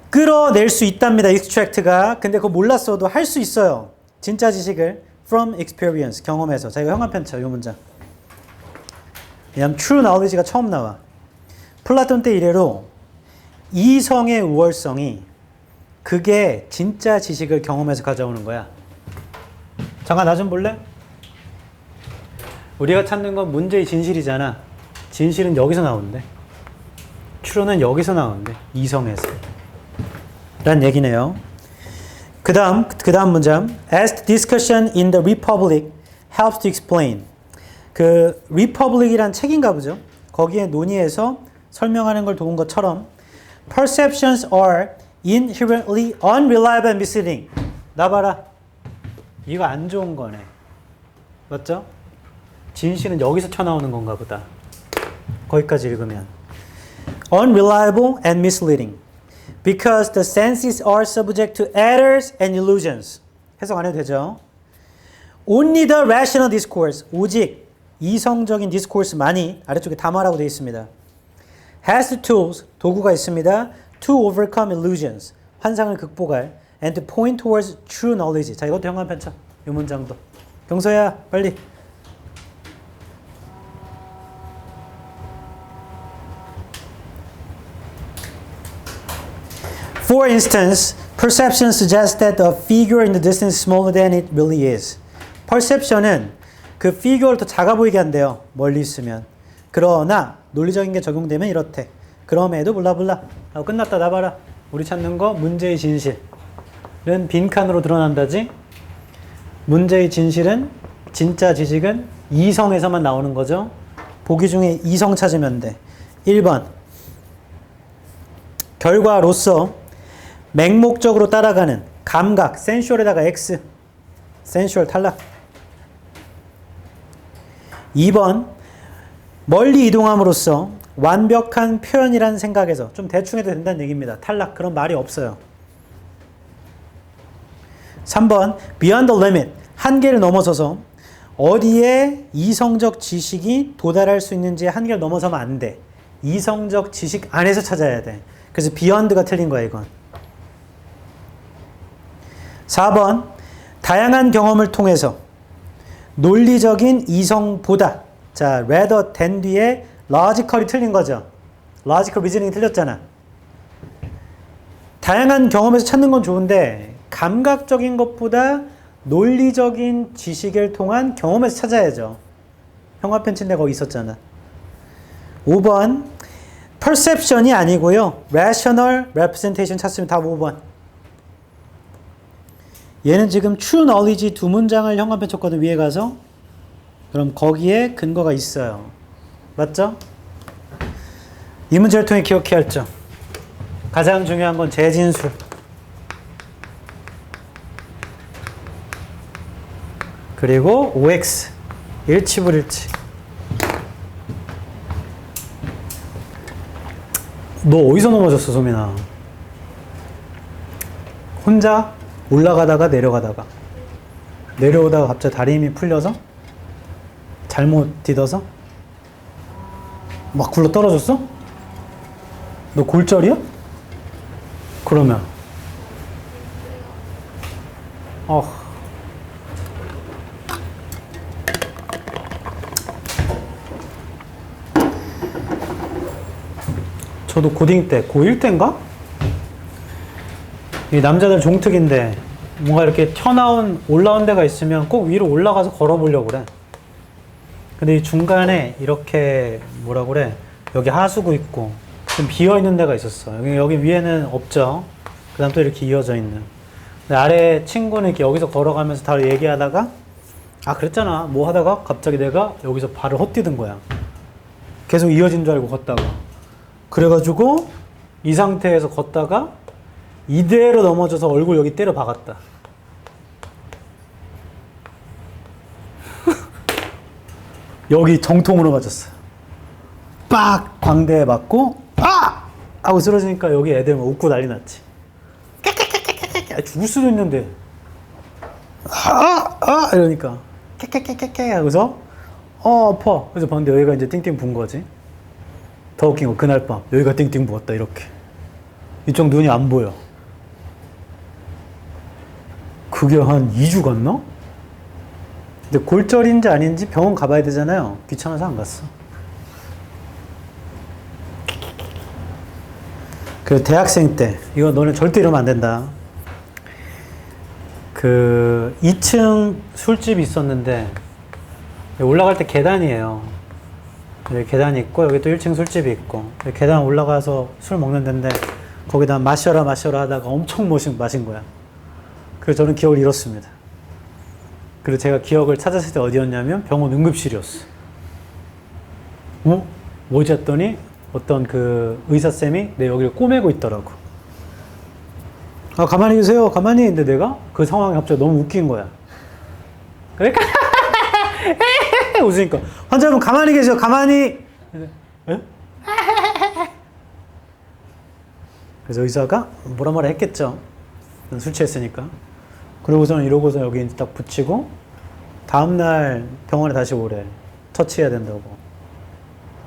Speaker 1: 끌어낼 수 있답니다. extract가. 근데 그거 몰랐어도 할 수 있어요. 진짜 지식을 from experience, 경험에서. 자, 이거 형광펜 쳐, 이 문장. 왜냐면 true knowledge가 처음 나와. 플라톤 때 이래로 이성의 우월성이 그게 진짜 지식을 경험에서 가져오는 거야. 잠깐 나 좀 볼래? 우리가 찾는 건 문제의 진실이잖아. 진실은 여기서 나오는데. true는 여기서 나오는데. 이성에서. 란 얘기네요. 그 다음 문장. As the discussion in the Republic helps to explain. 그 Republic이란 책인가 보죠. 거기에 논의해서 설명하는 걸 도운 것처럼 perceptions are inherently unreliable and misleading. 나 봐라. 이거 안 좋은 거네. 맞죠? 진실은 여기서 튀어나오는 건가 보다. 거기까지 읽으면. Unreliable and misleading. Because the senses are subject to errors and illusions. 해석 안 해도 되죠? Only the rational discourse. 오직 이성적인 discourse만이 아래쪽에 담화라고 되어 있습니다. Has the tools. 도구가 있습니다. To overcome illusions. 환상을 극복할. And to point towards true knowledge. 자, 이것도 형광펜 쳐. 이 문장도. 경서야, 빨리. For instance, perception suggests that the figure in the distance is smaller than it really is. perception은 그 figure를 더 작아 보이게 한대요. 멀리 있으면. 그러나 논리적인 게 적용되면 이렇대. 그럼에도 블라블라. 하고 끝났다. 나 봐라. 우리 찾는 거 문제의 진실은 빈칸으로 드러난다지. 문제의 진실은 진짜 지식은 이성에서만 나오는 거죠. 보기 중에 이성 찾으면 돼. 1번. 결과로서 맹목적으로 따라가는 감각, 센슈얼에다가 X. 센슈얼 탈락. 2번. 멀리 이동함으로써 완벽한 표현이라는 생각에서 좀 대충 해도 된다는 얘기입니다. 탈락. 그런 말이 없어요. 3번. Beyond the limit. 한계를 넘어서서 어디에 이성적 지식이 도달할 수 있는지 한계를 넘어서면 안 돼. 이성적 지식 안에서 찾아야 돼. 그래서 beyond가 틀린 거야, 이건. 4번. 다양한 경험을 통해서 논리적인 이성보다. 자, rather than 뒤에 logical이 틀린 거죠. logical reasoning이 틀렸잖아. 다양한 경험에서 찾는 건 좋은데 감각적인 것보다 논리적인 지식을 통한 경험에서 찾아야죠. 형광펜 친 데 거기 있었잖아. 5번. perception이 아니고요. rational representation 찾으면 답 5번. 얘는 지금 true knowledge 두 문장을 형광펜 쳤거든, 위에 가서. 그럼 거기에 근거가 있어요. 맞죠? 이 문제를 통해 기억해야 할 점. 가장 중요한 건 재진술. 그리고 OX. 일치불일치. 너 어디서 넘어졌어, 소민아? 혼자 올라가다가 내려가다가 내려오다가 갑자기 다리 힘이 풀려서 잘못 디뎌서 막 굴러 떨어졌어? 너 골절이야? 그러면 저도 고딩 때, 고1 때인가? 이 남자들 종특인데 뭔가 이렇게 올라온 데가 있으면 꼭 위로 올라가서 걸어보려고 그래. 근데 이 중간에 이렇게 뭐라 그래, 여기 하수구 있고 좀 비어있는 데가 있었어. 여기 위에는 없죠. 그 다음 또 이렇게 이어져 있는. 근데 아래 친구는 이렇게 여기서 걸어가면서 다 얘기하다가 그랬잖아 뭐 하다가 갑자기 내가 여기서 발을 헛디딘 거야. 계속 이어진 줄 알고 걷다가. 그래가지고 이 상태에서 걷다가 이대로 넘어져서 얼굴 여기 때려 박았다. 여기 정통으로 맞았어. 빡! 광대에 맞고 하고 쓰러지니까 여기 애들 막 웃고 난리 났지. 죽을 수도 있는데 이러니까 깨깨깨깨깨 하고서 아파. 그래서 봤는데 여기가 이제 띵띵 분 거지. 더 웃긴 거 그날 밤 여기가 띵띵 부었다 이렇게. 이쪽 눈이 안 보여. 그게 한 2주 갔나? 근데 골절인지 아닌지 병원 가봐야 되잖아요. 귀찮아서 안 갔어. 그 대학생 때 이거 너네 절대 이러면 안 된다. 그 2층 술집이 있었는데 올라갈 때 계단이에요. 여기 계단이 있고 여기 또 1층 술집이 있고 계단 올라가서 술 먹는 데인데 거기다 마셔라 하다가 엄청 마신 거야. 그래서 저는 기억을 잃었습니다. 그리고 제가 기억을 찾았을 때 어디였냐면 병원 응급실이었어. 뭐지 했더니 어떤 그 의사쌤이 내 여기를 꼬매고 있더라고. 아, 가만히 계세요. 가만히. 근데 내가 그 상황이 갑자기 너무 웃긴 거야. 그러니까 웃으니까 환자분 가만히 계세요. 가만히. 에? 그래서 의사가 뭐라 했겠죠. 술 취했으니까. 그러고서는 이러고서 여기 딱 붙이고 다음날 병원에 다시 오래. 처치해야 된다고.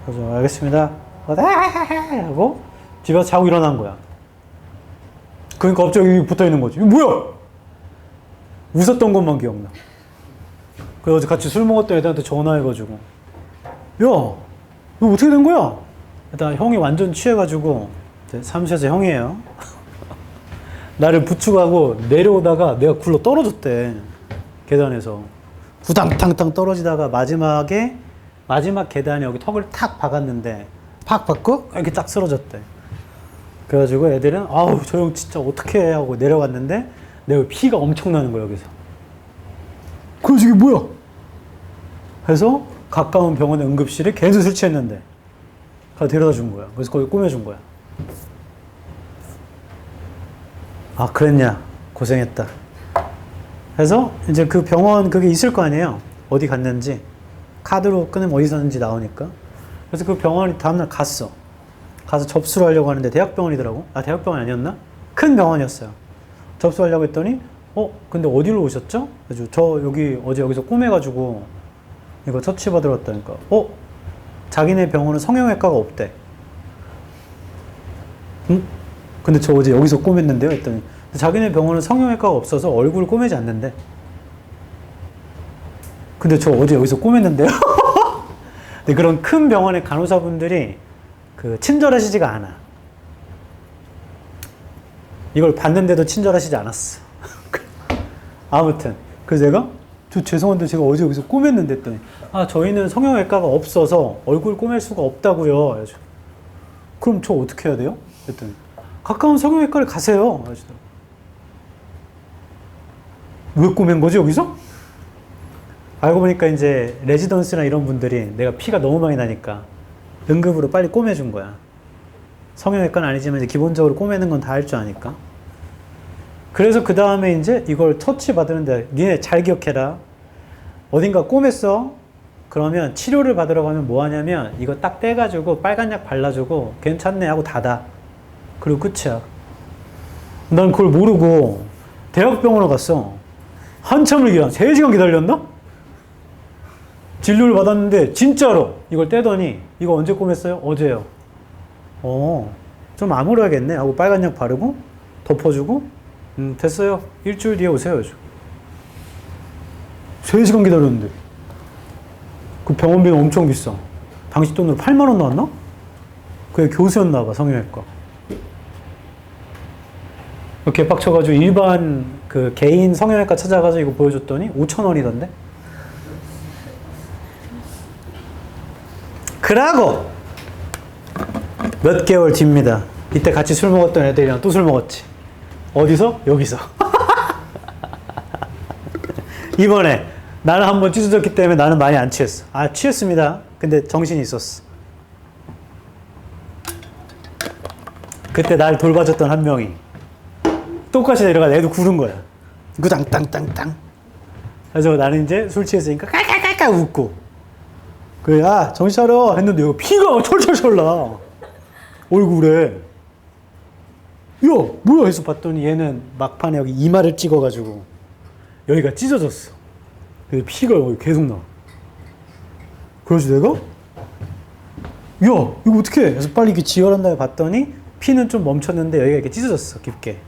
Speaker 1: 그래서 알겠습니다. 하고 집에 가서 자고 일어난 거야. 그러니까 갑자기 여기 붙어 있는 거지. 이거 뭐야? 웃었던 것만 기억나. 그래서 같이 술 먹었던 애들한테 전화해가지고 야, 이거 어떻게 된 거야? 일단 형이 완전 취해가지고 사무실에서 형이에요. 나를 부축하고 내려오다가 내가 굴러 떨어졌대. 계단에서 구당탕탕 떨어지다가 마지막 계단에 여기 턱을 탁 박았는데 팍 박고 이렇게 딱 쓰러졌대. 그래가지고 애들은 아우 저 형 진짜 어떡해 하고 내려갔는데 내가 피가 엄청 나는 거야 여기서. 그래서 이게 뭐야? 해서 가까운 병원의 응급실에 걔도 술 취했는데 가서 데려다 준 거야. 그래서 거기 꾸며준 거야. 아 그랬냐 고생했다. 해서 이제 그 병원 그게 있을 거 아니에요. 어디 갔는지 카드로 끊으면 어디 샀는지 나오니까. 그래서 그 병원이 다음날 가서 접수를 하려고 하는데 대학병원이더라고. 아 대학병원 아니었나? 큰 병원이었어요. 접수하려고 했더니 근데 어디로 오셨죠? 그래서 저 여기 어제 여기서 꼬매가지고 이거 처치받으러 왔다니까. 자기네 병원은 성형외과가 없대. 응? 근데 저 어제 여기서 꼬맸는데요? 했더니 자기네 병원은 성형외과가 없어서 얼굴 꼬매지 않는데. 근데 저 어제 여기서 꼬맸는데요? 근데 그런 큰 병원의 간호사분들이 친절하시지가 않아. 이걸 봤는데도 친절하시지 않았어. 아무튼 그래서 내가 죄송한데 제가 어제 여기서 꼬맸는데 했더니 저희는 성형외과가 없어서 얼굴 꼬맬 수가 없다고요. 그래서 그럼 저 어떻게 해야 돼요? 했더니 가까운 성형외과를 가세요. 그래서 왜 꼬맨 거지 여기서? 알고 보니까 이제 레지던스나 이런 분들이 내가 피가 너무 많이 나니까 응급으로 빨리 꼬매준 거야. 성형외과는 아니지만 이제 기본적으로 꼬매는 건 다 할 줄 아니까. 그래서 그 다음에 이제 이걸 처치받으는데 니네 잘 기억해라. 어딘가 꼬맸어. 그러면 치료를 받으러 가면 뭐 하냐면 이거 딱 떼가지고 빨간 약 발라주고 괜찮네 하고 닫아. 그리고 끝이야. 난 그걸 모르고 대학병원을 갔어. 한참을 3시간 기다렸나? 진료를 받았는데 진짜로 이걸 떼더니 이거 언제 꼬맸어요? 어제요. 좀 아물어야겠네 하고 빨간 약 바르고 덮어주고 됐어요. 일주일 뒤에 오세요. 3시간 기다렸는데 그 병원비는 엄청 비싸. 당시 돈으로 8만 원 나왔나? 그게 교수였나 봐. 성형외과. 개빡쳐가지고 일반 그 개인 성형외과 찾아가서 이거 보여줬더니 5천 원이던데. 그러고 몇 개월 뒤입니다. 이때 같이 술 먹었던 애들이랑 또 술 먹었지. 어디서? 여기서. 이번에 나는 한번 찢어졌기 때문에 나는 많이 안 취했어. 취했습니다. 근데 정신이 있었어. 그때 날 돌봐줬던 한 명이 똑같이 내려가 애도 구른 거야. 구당땅땅땅. 그래서 나는 이제 술 취했으니까 깔깔깔깔 웃고. 그래, 정신 차려 했는데 피가 철철철 나. 얼굴에. 뭐야 해서 봤더니 얘는 막판에 여기 이마를 찍어가지고 여기가 찢어졌어. 근데 피가 여기 계속 나. 그래서 내가 이거 어떡해? 그래서 빨리 이렇게 지혈한 다음에 봤더니 피는 좀 멈췄는데 여기가 이렇게 찢어졌어, 깊게.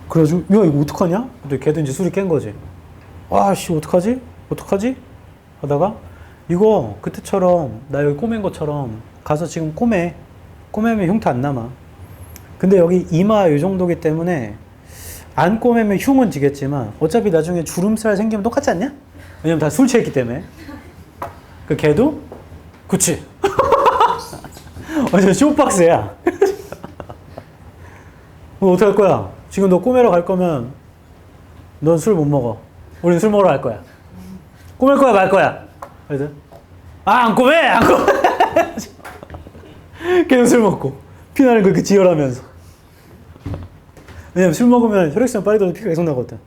Speaker 1: 그래가지고 이거 어떡하냐? 근데 걔도 이제 술이 깬 거지. 아씨 어떡하지? 하다가 이거 그때처럼 나 여기 꼬맨 것처럼 가서 지금 꼬매면 흉터 안 남아. 근데 여기 이마 이 정도기 때문에 안 꼬매면 흉은 지겠지만 어차피 나중에 주름살 생기면 똑같지 않냐? 왜냐면 다 술 취했기 때문에. 그 걔도 그치. 완전 쇼박스야. 어떡할 거야? 지금 너 꼬매러 갈 거면 넌 술 못 먹어. 우린 술 먹으러 갈 거야. 꼬맬 거야 말 거야? 그래서 안 꼬매. 계속 술 먹고 피나는 거 그 지혈하면서. 왜냐면 술 먹으면 혈액순환 빨리 돌아서 피가 계속 나거든.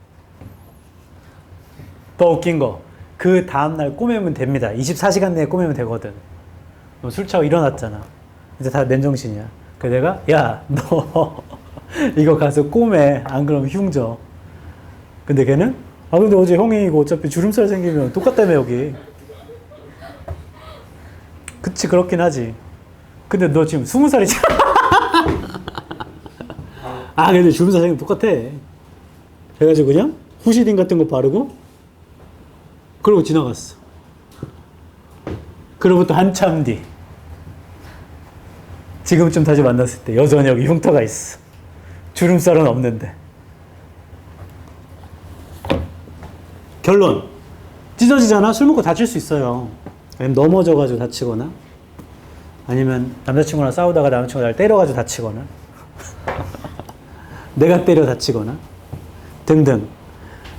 Speaker 1: 더 웃긴 거, 그 다음날 꼬매면 됩니다. 24시간 내에 꼬매면 되거든. 너 술 취하고 일어났잖아. 이제 다 맨정신이야. 그래서 내가 야 너 이거 가서 꼬매. 안 그러면 흉져. 근데 걔는 근데 어제 형이 이거 어차피 주름살 생기면 똑같다며 여기. 그치 그렇긴 하지. 근데 너 지금 20살이잖아. 근데 주름살 생기면 똑같아. 그래가지고 그냥 후시딘 같은 거 바르고 그러고 지나갔어. 그로부터 한참 뒤 지금쯤 다시 만났을 때 여전히 여기 흉터가 있어. 주름살은 없는데. 결론, 찢어지잖아. 술 먹고 다칠 수 있어요. 아니면 넘어져가지고 다치거나, 아니면 남자친구랑 싸우다가 남자친구가 날 때려가지고 다치거나 내가 때려 다치거나 등등.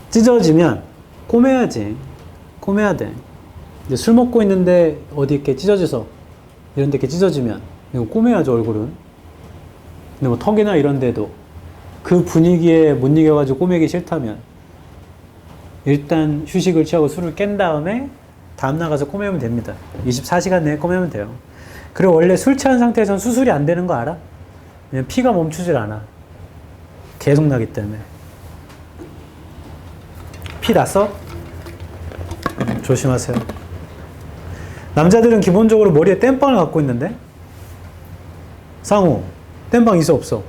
Speaker 1: 찢어지면 꼬매야지. 꼬매야 돼. 이제 술 먹고 있는데 어디 이렇게 찢어져서 이런 데 이렇게 찢어지면 이거 꼬매야죠, 얼굴은. 근데 뭐 턱이나 이런 데도 그 분위기에 못 이겨가지고 꼬매기 싫다면 일단 휴식을 취하고 술을 깬 다음에 다음 나가서 꼬매면 됩니다. 24시간 내에 꼬매면 돼요. 그리고 원래 술 취한 상태에서는 수술이 안 되는 거 알아? 왜냐면 피가 멈추질 않아. 계속 나기 때문에. 피 났어? 조심하세요. 남자들은 기본적으로 머리에 땜빵을 갖고 있는데, 상우 땜빵 있어 없어?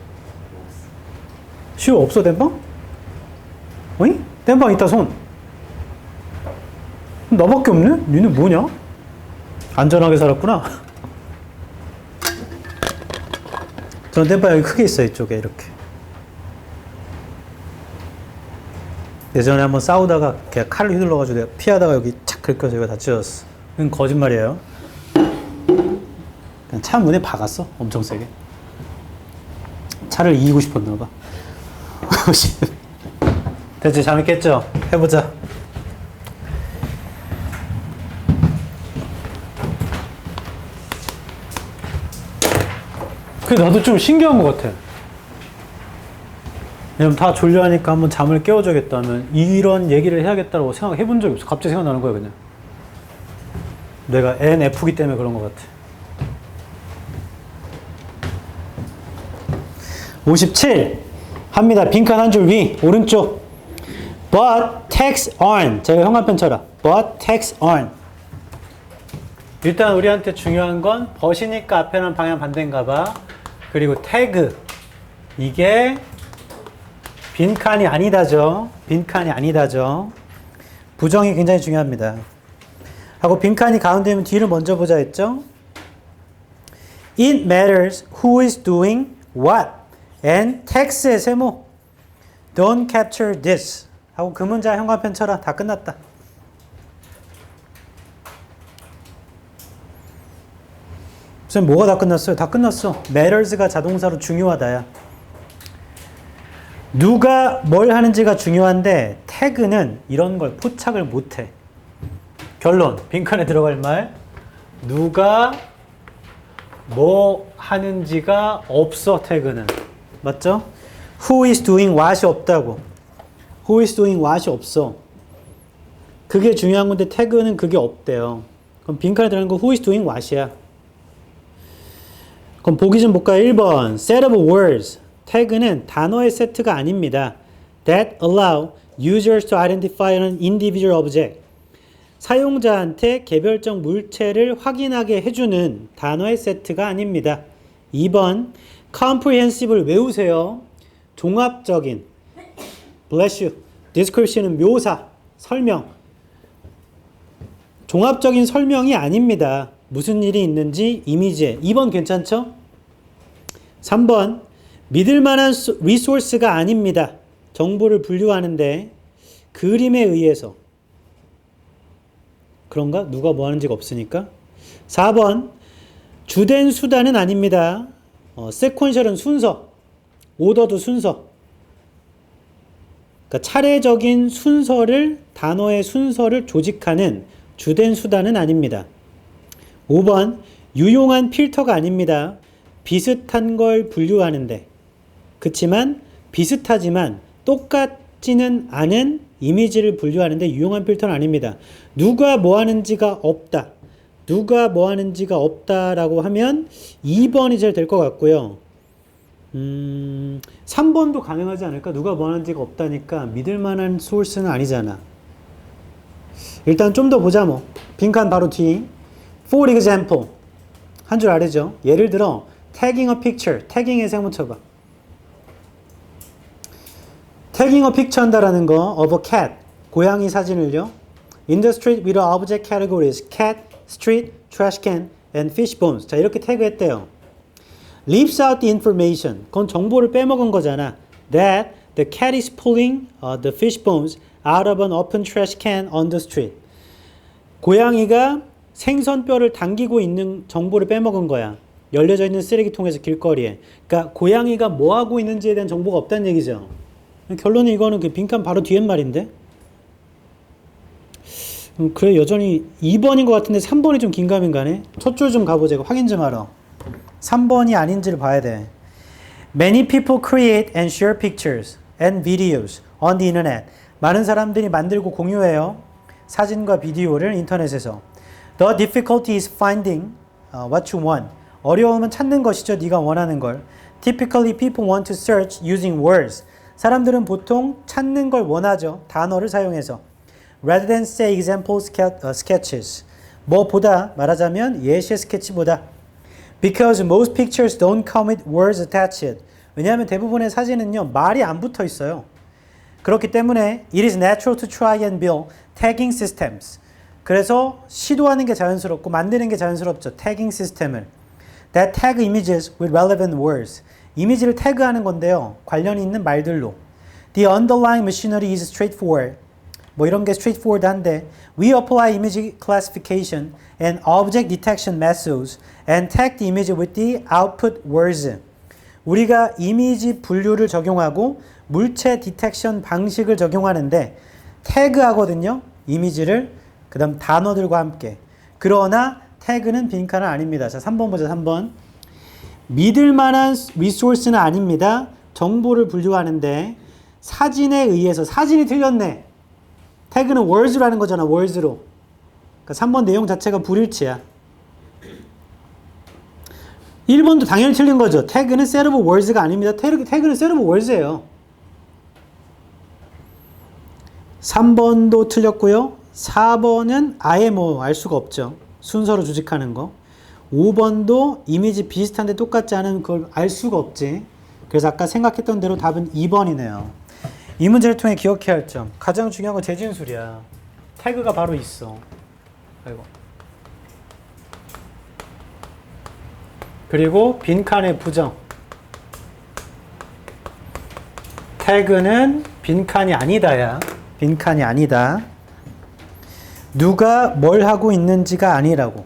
Speaker 1: 시우 없어 땜빵? 어이? 땜빵 있다 손. 나밖에 없네? 니네 뭐냐? 안전하게 살았구나. 저는 땜빵 여기 크게 있어요. 이쪽에 이렇게. 예전에 한번 싸우다가 그냥 칼을 휘둘러가지고 내가 피하다가 여기 착 긁혀서 이거 다 찢어졌어. 그건 거짓말이에요. 그냥 차 문에 박았어. 엄청 세게. 차를 이기고 싶었나봐. 대체 재밌겠죠? 해보자. 근데 나도 좀 신기한 것 같아. 왜냐면 다 졸려하니까 한번 잠을 깨워줘야겠다면 이런 얘기를 해야겠다고 생각해 본 적이 없어. 갑자기 생각나는 거야 그냥. 내가 NF기 때문에 그런 것 같아. 57 합니다. 빈칸 한 줄 위 오른쪽. But tax on. 제가 형광펜 쳐라. But tax on. 일단 우리한테 중요한 건 but이니까 앞에는 방향 반대인가 봐. 그리고 tag. 이게 빈칸이 아니다죠. 빈칸이 아니다죠. 부정이 굉장히 중요합니다. 하고 빈칸이 가운데면 뒤를 먼저 보자 했죠. It matters who is doing what. And tax의 세모. Don't capture this. 하고 그 문자 형광펜 쳐라. 다 끝났다. 선생님 뭐가 다 끝났어요? 다 끝났어. matters가 자동사로 중요하다야. 누가 뭘 하는지가 중요한데 태그는 이런 걸 포착을 못해. 결론, 빈칸에 들어갈 말. 누가 뭐 하는지가 없어, 태그는. 맞죠? Who is doing what이 없다고. Who is doing what이 없어. 그게 중요한 건데 태그는 그게 없대요. 그럼 빈칸에 들어가는 거 Who is doing what이야. 그럼 보기 좀 볼까요? 1번 set of words. 태그는 단어의 세트가 아닙니다. That allow users to identify an individual object. 사용자한테 개별적 물체를 확인하게 해주는 단어의 세트가 아닙니다. 2번 comprehensive를 외우세요. 종합적인 bless you. description은 묘사, 설명. 종합적인 설명이 아닙니다. 무슨 일이 있는지 이미지에. 2번 괜찮죠? 3번 믿을 만한 리소스가 아닙니다. 정보를 분류하는데 그림에 의해서. 그런가? 누가 뭐 하는지가 없으니까. 4번 주된 수단은 아닙니다. 세퀀셜은 순서, 오더도 순서. 그러니까 차례적인 순서를, 단어의 순서를 조직하는 주된 수단은 아닙니다. 5번 유용한 필터가 아닙니다. 비슷한 걸 분류하는데 그치만 비슷하지만 똑같지는 않은 이미지를 분류하는데 유용한 필터는 아닙니다. 누가 뭐 하는지가 없다. 누가 뭐 하는지가 없다라고 하면 2번이 제일 될 것 같고요. 3번도 가능하지 않을까? 누가 뭐 하는지가 없다니까 믿을 만한 소스는 아니잖아. 일단 좀 더 보자 뭐. 빈칸 바로 뒤. For example. 한 줄 아래죠. 예를 들어 tagging a picture. tagging에 생묻혀봐. tagging a picture 한다라는 거 of a cat. 고양이 사진을요. In the street with the object categories cat, street, trash can, and fish bones. 자, 이렇게 태그했대요. Leaves out the information. 그건 정보를 빼먹은 거잖아. That the cat is pulling the fish bones out of an open trash can on the street. 고양이가 생선뼈를 당기고 있는 정보를 빼먹은 거야. 열려져 있는 쓰레기통에서 길거리에. 그러니까 고양이가 뭐 하고 있는지에 대한 정보가 없다는 얘기죠. 결론은 이거는 그 빈칸 바로 뒤에 말인데. 그래 여전히 2번인 것 같은데 3번이 좀 긴가민 가네. 첫 줄 좀 가보자. 확인 좀 하러. 3번이 아닌지를 봐야 돼. Many people create and share pictures and videos on the internet. 많은 사람들이 만들고 공유해요. 사진과 비디오를 인터넷에서. The difficulty is finding what you want. 어려움은 찾는 것이죠. 네가 원하는 걸. Typically people want to search using words. 사람들은 보통 찾는 걸 원하죠. 단어를 사용해서. Rather than say example sketches. 뭐보다 말하자면 예시의 스케치보다. Because most pictures don't come with words attached. 왜냐하면 대부분의 사진은요. 말이 안 붙어 있어요. 그렇기 때문에 it is natural to try and build tagging systems. 그래서 시도하는 게 자연스럽고 만드는 게 자연스럽죠. 태깅 시스템을. That tag images with relevant words. 이미지를 태그하는 건데요. 관련이 있는 말들로. The underlying machinery is straightforward. 뭐 이런 게 straightforward한데 We apply image classification and object detection methods and tag the image with the output words. 우리가 이미지 분류를 적용하고 물체 디텍션 방식을 적용하는데 태그하거든요. 이미지를. 그 다음 단어들과 함께. 그러나 태그는 빈칸은 아닙니다. 자, 3번 보자. 3번. 믿을 만한 리소스는 아닙니다. 정보를 분류하는데 사진에 의해서 사진이 틀렸네. 태그는 words로 하는 거잖아. words로. 그러니까 3번 내용 자체가 불일치야. 1번도 당연히 틀린 거죠. 태그는 set of words가 아닙니다. 태그는 set of words예요. 3번도 틀렸고요. 4번은 아예 뭐 알 수가 없죠. 순서로 조직하는 거. 5번도 이미지 비슷한데 똑같지 않은 걸 알 수가 없지. 그래서 아까 생각했던 대로 답은 2번이네요. 이 문제를 통해 기억해야 할 점. 가장 중요한 건 재진술이야. 태그가 바로 있어. 아이고. 그리고 빈칸의 부정. 태그는 빈칸이 아니다야. 빈칸이 아니다. 누가 뭘 하고 있는지가 아니라고.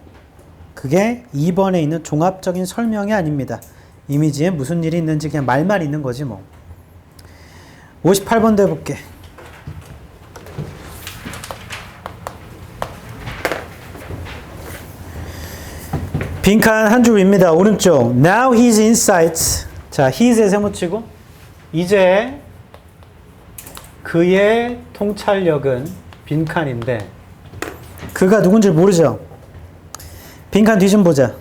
Speaker 1: 그게 2번에 있는 종합적인 설명이 아닙니다. 이미지에 무슨 일이 있는지 그냥 말만 있는 거지 뭐. 58번도 해볼게. 빈칸 한 줄입니다. 오른쪽. Now his insights. 자, his에 세모치고 이제 그의 통찰력은 빈칸인데 그가 누군지 모르죠. 빈칸 뒤 좀 보자.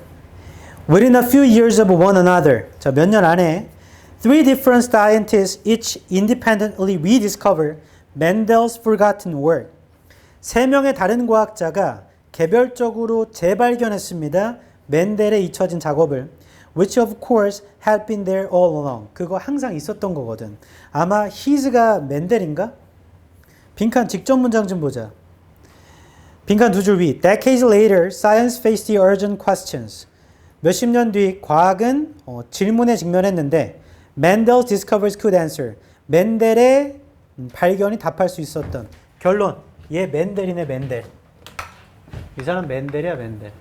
Speaker 1: Within a few years of one another. 자, 몇 년 안에 three different scientists each independently rediscover Mendel's forgotten work. 세 명의 다른 과학자가 개별적으로 재발견했습니다. 맨델의 잊혀진 작업을. Which of course had been there all along. 그거 항상 있었던 거거든. 아마 his가 맨델인가? 빈칸 직접 문장 좀 보자. 빈칸 두 줄 위. Decades later, science faced the urgent questions. 몇십 년 뒤 과학은 질문에 직면했는데 Mendel's discoveries could answer. 맨델의 발견이 답할 수 있었던. 결론. 얘 맨델이네 맨델. 이 사람 맨델이야 맨델.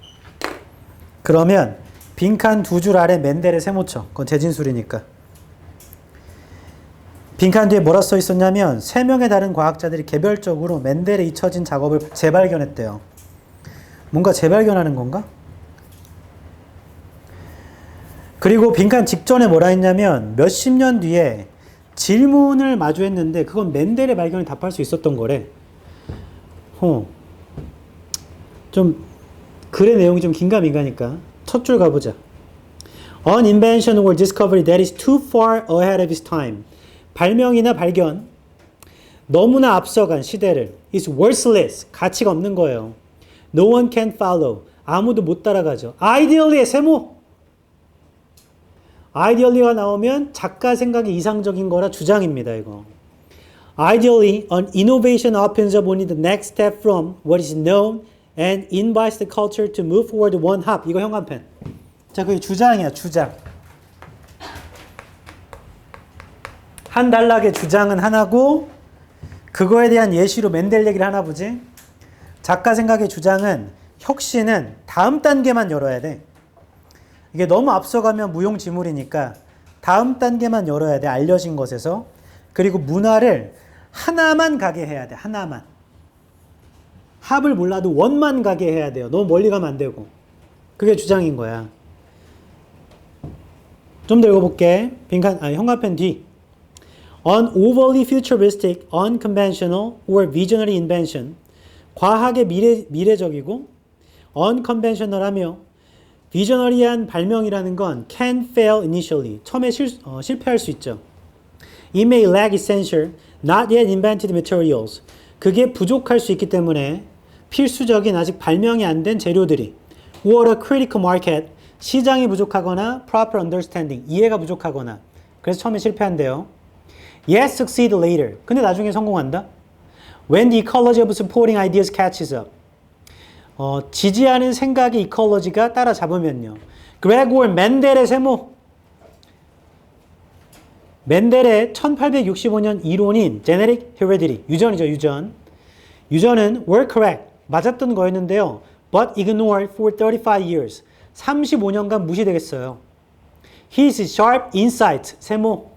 Speaker 1: 그러면 빈칸 두 줄 아래 맨델의 세모쳐. 그건 재진술이니까. 빈칸 뒤에 뭐라 써 있었냐면 세 명의 다른 과학자들이 개별적으로 맨델의 잊혀진 작업을 재발견했대요. 뭔가 재발견하는 건가? 그리고 빈칸 직전에 뭐라 했냐면 몇십 년 뒤에 질문을 마주했는데 그건 맨델의 발견에 답할 수 있었던 거래. 좀 글의 내용이 좀 긴가민가니까 첫 줄 가보자. An invention or discovery that is too far ahead of its time. 발명이나 발견 너무나 앞서간 시대를 is worthless. 가치가 없는 거예요. No one can follow. 아무도 못 따라가죠. Ideally의 세모. Ideally가 나오면 작가 생각이 이상적인 거라 주장입니다. 이거. Ideally, an innovation opens up only the next step from what is known and invites the culture to move forward one hop. 이거 형광펜. 자, 그게 주장이야, 주장. 한 단락의 주장은 하나고 그거에 대한 예시로 맨델 얘기를 하나 보지. 작가 생각의 주장은 혁신은 다음 단계만 열어야 돼. 이게 너무 앞서가면 무용지물이니까 다음 단계만 열어야 돼. 알려진 것에서. 그리고 문화를 하나만 가게 해야 돼. 하나만. 합을 몰라도 원만 가게 해야 돼요. 너무 멀리 가면 안 되고. 그게 주장인 거야. 좀 더 읽어볼게. 형광펜 뒤. An overly futuristic, unconventional or visionary invention. 과학의 미래적이고 unconventional하며 visionary한 발명이라는 건 can fail initially. 처음에 실패할 수 있죠. It may lack essential, not yet invented materials. 그게 부족할 수 있기 때문에 필수적인 아직 발명이 안 된 재료들이 or a critical market. 시장이 부족하거나 proper understanding. 이해가 부족하거나. 그래서 처음에 실패한대요. Yet succeed later. 근데 나중에 성공한다. When the ecology of supporting ideas catches up. 지지하는 생각의 이컬러지가 따라잡으면요. 그레고르 맨델의 세모. 맨델의 1865년 이론인 genetic heredity. 유전이죠, 유전. 유전은 were correct. 맞았던 거였는데요. But ignored for 35 years. 35년간 무시되겠어요. His sharp insight. 세모.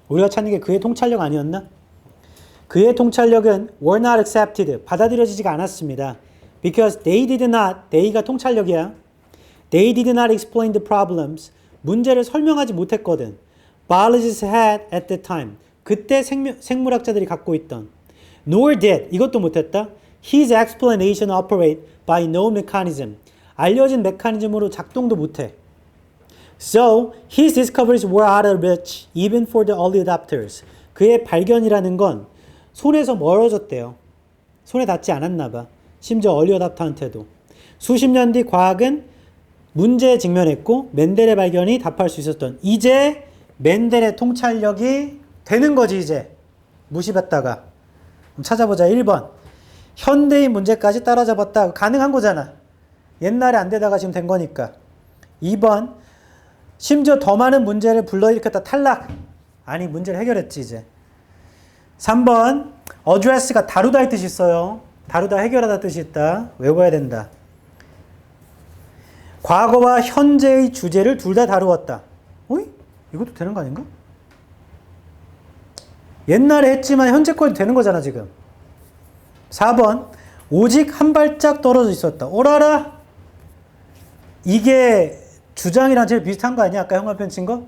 Speaker 1: 우리가 찾는 게 그의 통찰력 아니었나? 그의 통찰력은 were not accepted. 받아들여지지가 않았습니다. Because they did not, they가 통찰력이야. They did not explain the problems. 문제를 설명하지 못했거든. Biologists had at the time. 그때 생물학자들이 갖고 있던. Nor did, 이것도 못했다. His explanation operate by no mechanism. 알려진 메커니즘으로 작동도 못해. So, his discoveries were out of reach even for the early adopters. 그의 발견이라는 건 손에서 멀어졌대요. 손에 닿지 않았나 봐. 심지어 얼리 어답터한테도. 수십 년 뒤 과학은 문제에 직면했고 맨델의 발견이 답할 수 있었던. 이제 맨델의 통찰력이 되는 거지 이제. 무시받다가. 찾아보자. 1번. 현대인 문제까지 따라잡았다. 가능한 거잖아. 옛날에 안 되다가 지금 된 거니까. 2번. 심지어 더 많은 문제를 불러일으켰다. 탈락. 아니 문제를 해결했지 이제. 3번. address가 다루다 의 뜻이 있어요. 다루다 해결하다 뜻이 있다. 외워야 된다. 과거와 현재의 주제를 둘 다 다루었다. 어이? 이것도 되는 거 아닌가? 옛날에 했지만 현재 거에도 되는 거잖아 지금. 4번. 오직 한 발짝 떨어져 있었다. 오라라. 이게 주장이랑 제일 비슷한 거 아니야? 아까 형광펜 친 거?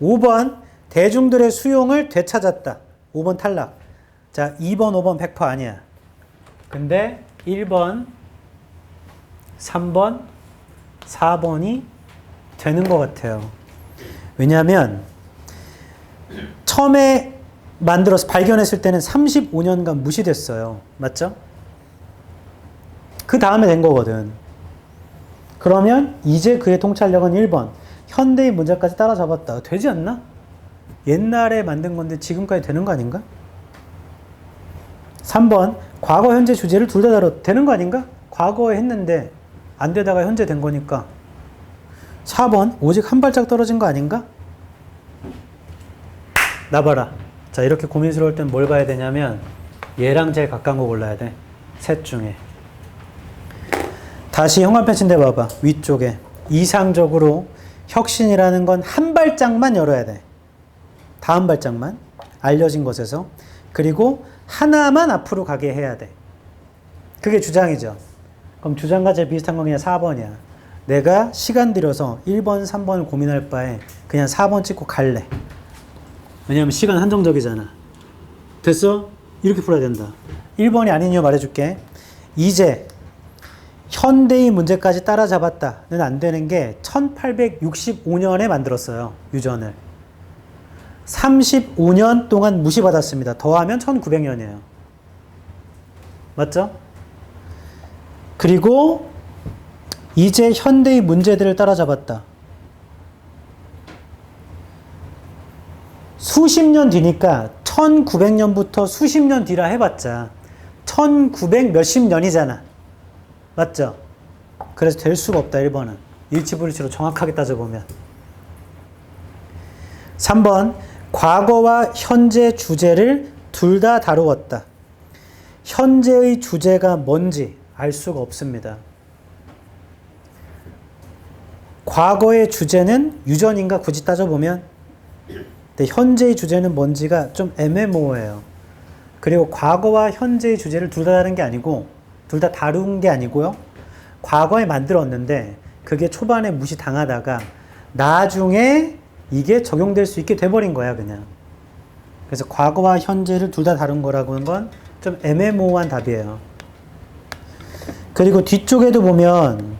Speaker 1: 5번. 대중들의 수용을 되찾았다. 5번 탈락. 자, 2번, 5번 100% 아니야. 근데 1번, 3번, 4번이 되는 것 같아요. 왜냐하면 처음에 만들어서 발견했을 때는 35년간 무시됐어요. 맞죠? 그 다음에 된 거거든. 그러면 이제 그의 통찰력은 1번. 현대의 문제까지 따라잡았다. 되지 않나? 옛날에 만든 건데 지금까지 되는 거 아닌가? 3번. 과거, 현재 주제를 둘 다 다뤘. 되는 거 아닌가? 과거에 했는데 안 되다가 현재 된 거니까. 4번. 오직 한 발짝 떨어진 거 아닌가? 나봐라. 자, 이렇게 고민스러울 땐 뭘 봐야 되냐면 얘랑 제일 가까운 거 골라야 돼. 셋 중에. 다시 형광펜 친데 봐봐. 위쪽에. 이상적으로 혁신이라는 건 한 발짝만 열어야 돼. 다음 발짝만. 알려진 것에서. 그리고 하나만 앞으로 가게 해야 돼. 그게 주장이죠. 그럼 주장과 제일 비슷한 건 그냥 4번이야. 내가 시간 들여서 1번, 3번을 고민할 바에 그냥 4번 찍고 갈래. 왜냐면 시간 한정적이잖아. 됐어? 이렇게 풀어야 된다. 1번이 아닌 이유 말해줄게. 이제 현대의 문제까지 따라잡았다는 안 되는 게 1865년에 만들었어요. 유전을. 35년 동안 무시받았습니다. 더하면 1900년이에요. 맞죠? 그리고 이제 현대의 문제들을 따라잡았다. 수십 년 뒤니까 1900년부터 수십 년 뒤라 해봤자 1900 몇십 년이잖아. 맞죠? 그래서 될 수가 없다. 1번은. 일치불일치로 정확하게 따져보면. 3번. 과거와 현재 주제를 둘 다 다루었다. 현재의 주제가 뭔지 알 수가 없습니다. 과거의 주제는 유전인가 굳이 따져보면, 근데 현재의 주제는 뭔지가 좀 애매모호해요. 그리고 과거와 현재의 주제를 둘 다 다른 게 아니고, 둘 다 다룬 게 아니고요. 과거에 만들었는데 그게 초반에 무시당하다가 나중에 이게 적용될 수 있게 돼버린 거야, 그냥. 그래서 과거와 현재를 둘 다 다룬 거라고 하는 건 좀 애매모호한 답이에요. 그리고 뒤쪽에도 보면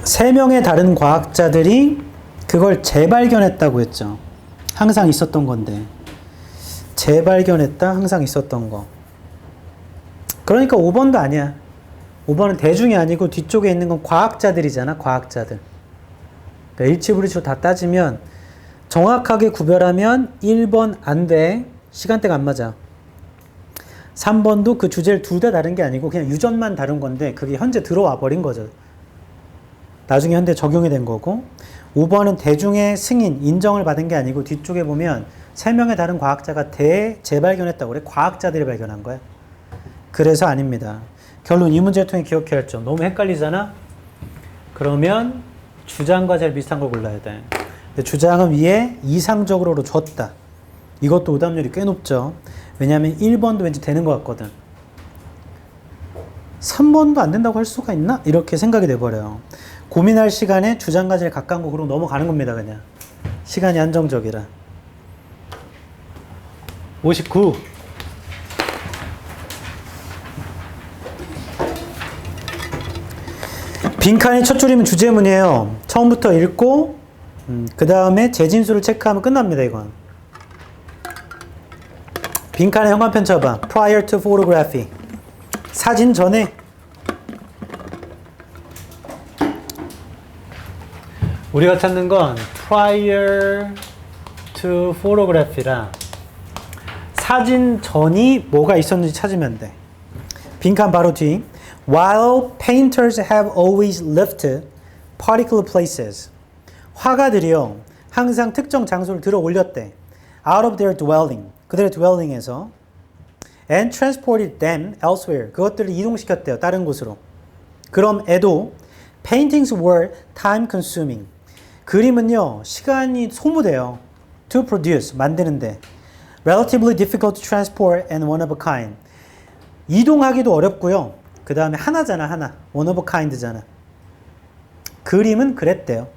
Speaker 1: 세 명의 다른 과학자들이 그걸 재발견했다고 했죠. 항상 있었던 건데. 재발견했다, 항상 있었던 거. 그러니까 5번도 아니야. 5번은 대중이 아니고 뒤쪽에 있는 건 과학자들이잖아, 과학자들. 그러니까 일치불일치로 다 따지면 정확하게 구별하면 1번 안 돼. 시간대가 안 맞아. 3번도 그 주제를 둘 다 다른 게 아니고 그냥 유전만 다른 건데 그게 현재 들어와 버린 거죠. 나중에 현대 적용이 된 거고. 5번은 대중의 승인, 인정을 받은 게 아니고 뒤쪽에 보면 3명의 다른 과학자가 재발견했다고 그래. 과학자들이 발견한 거야. 그래서 아닙니다. 결론 이 문제를 통해 기억해야 할 점. 너무 헷갈리잖아? 그러면 주장과 제일 비슷한 걸 골라야 돼. 근데 주장은 위에 이상적으로 줬다. 이것도 오답률이 꽤 높죠. 왜냐하면 1번도 왠지 되는 것 같거든. 3번도 안 된다고 할 수가 있나? 이렇게 생각이 돼버려요. 고민할 시간에 주장과 제일 가까운 거 그러고 넘어가는 겁니다, 그냥. 시간이 한정적이라. 59. 빈칸의 첫 줄이면 주제문이에요. 처음부터 읽고 그 다음에 재진수를 체크하면 끝납니다. 이건. 빈칸에 형광펜 쳐봐. Prior to photography. 사진 전에. 우리가 찾는 건 prior to photography라 사진 전이 뭐가 있었는지 찾으면 돼. 빈칸 바로 뒤. While painters have always lived particular places. 화가들이요, 항상 특정 장소를 들어 올렸대. Out of their dwelling. 그들의 dwelling에서. And transported them elsewhere. 그것들을 이동시켰대요, 다른 곳으로. 그럼 애도 paintings were time consuming. 그림은요, 시간이 소모돼요. To produce, 만드는데. Relatively difficult to transport and one of a kind. 이동하기도 어렵고요. 그 다음에 하나잖아, 하나. one of a kind잖아. 그림은 그랬대요.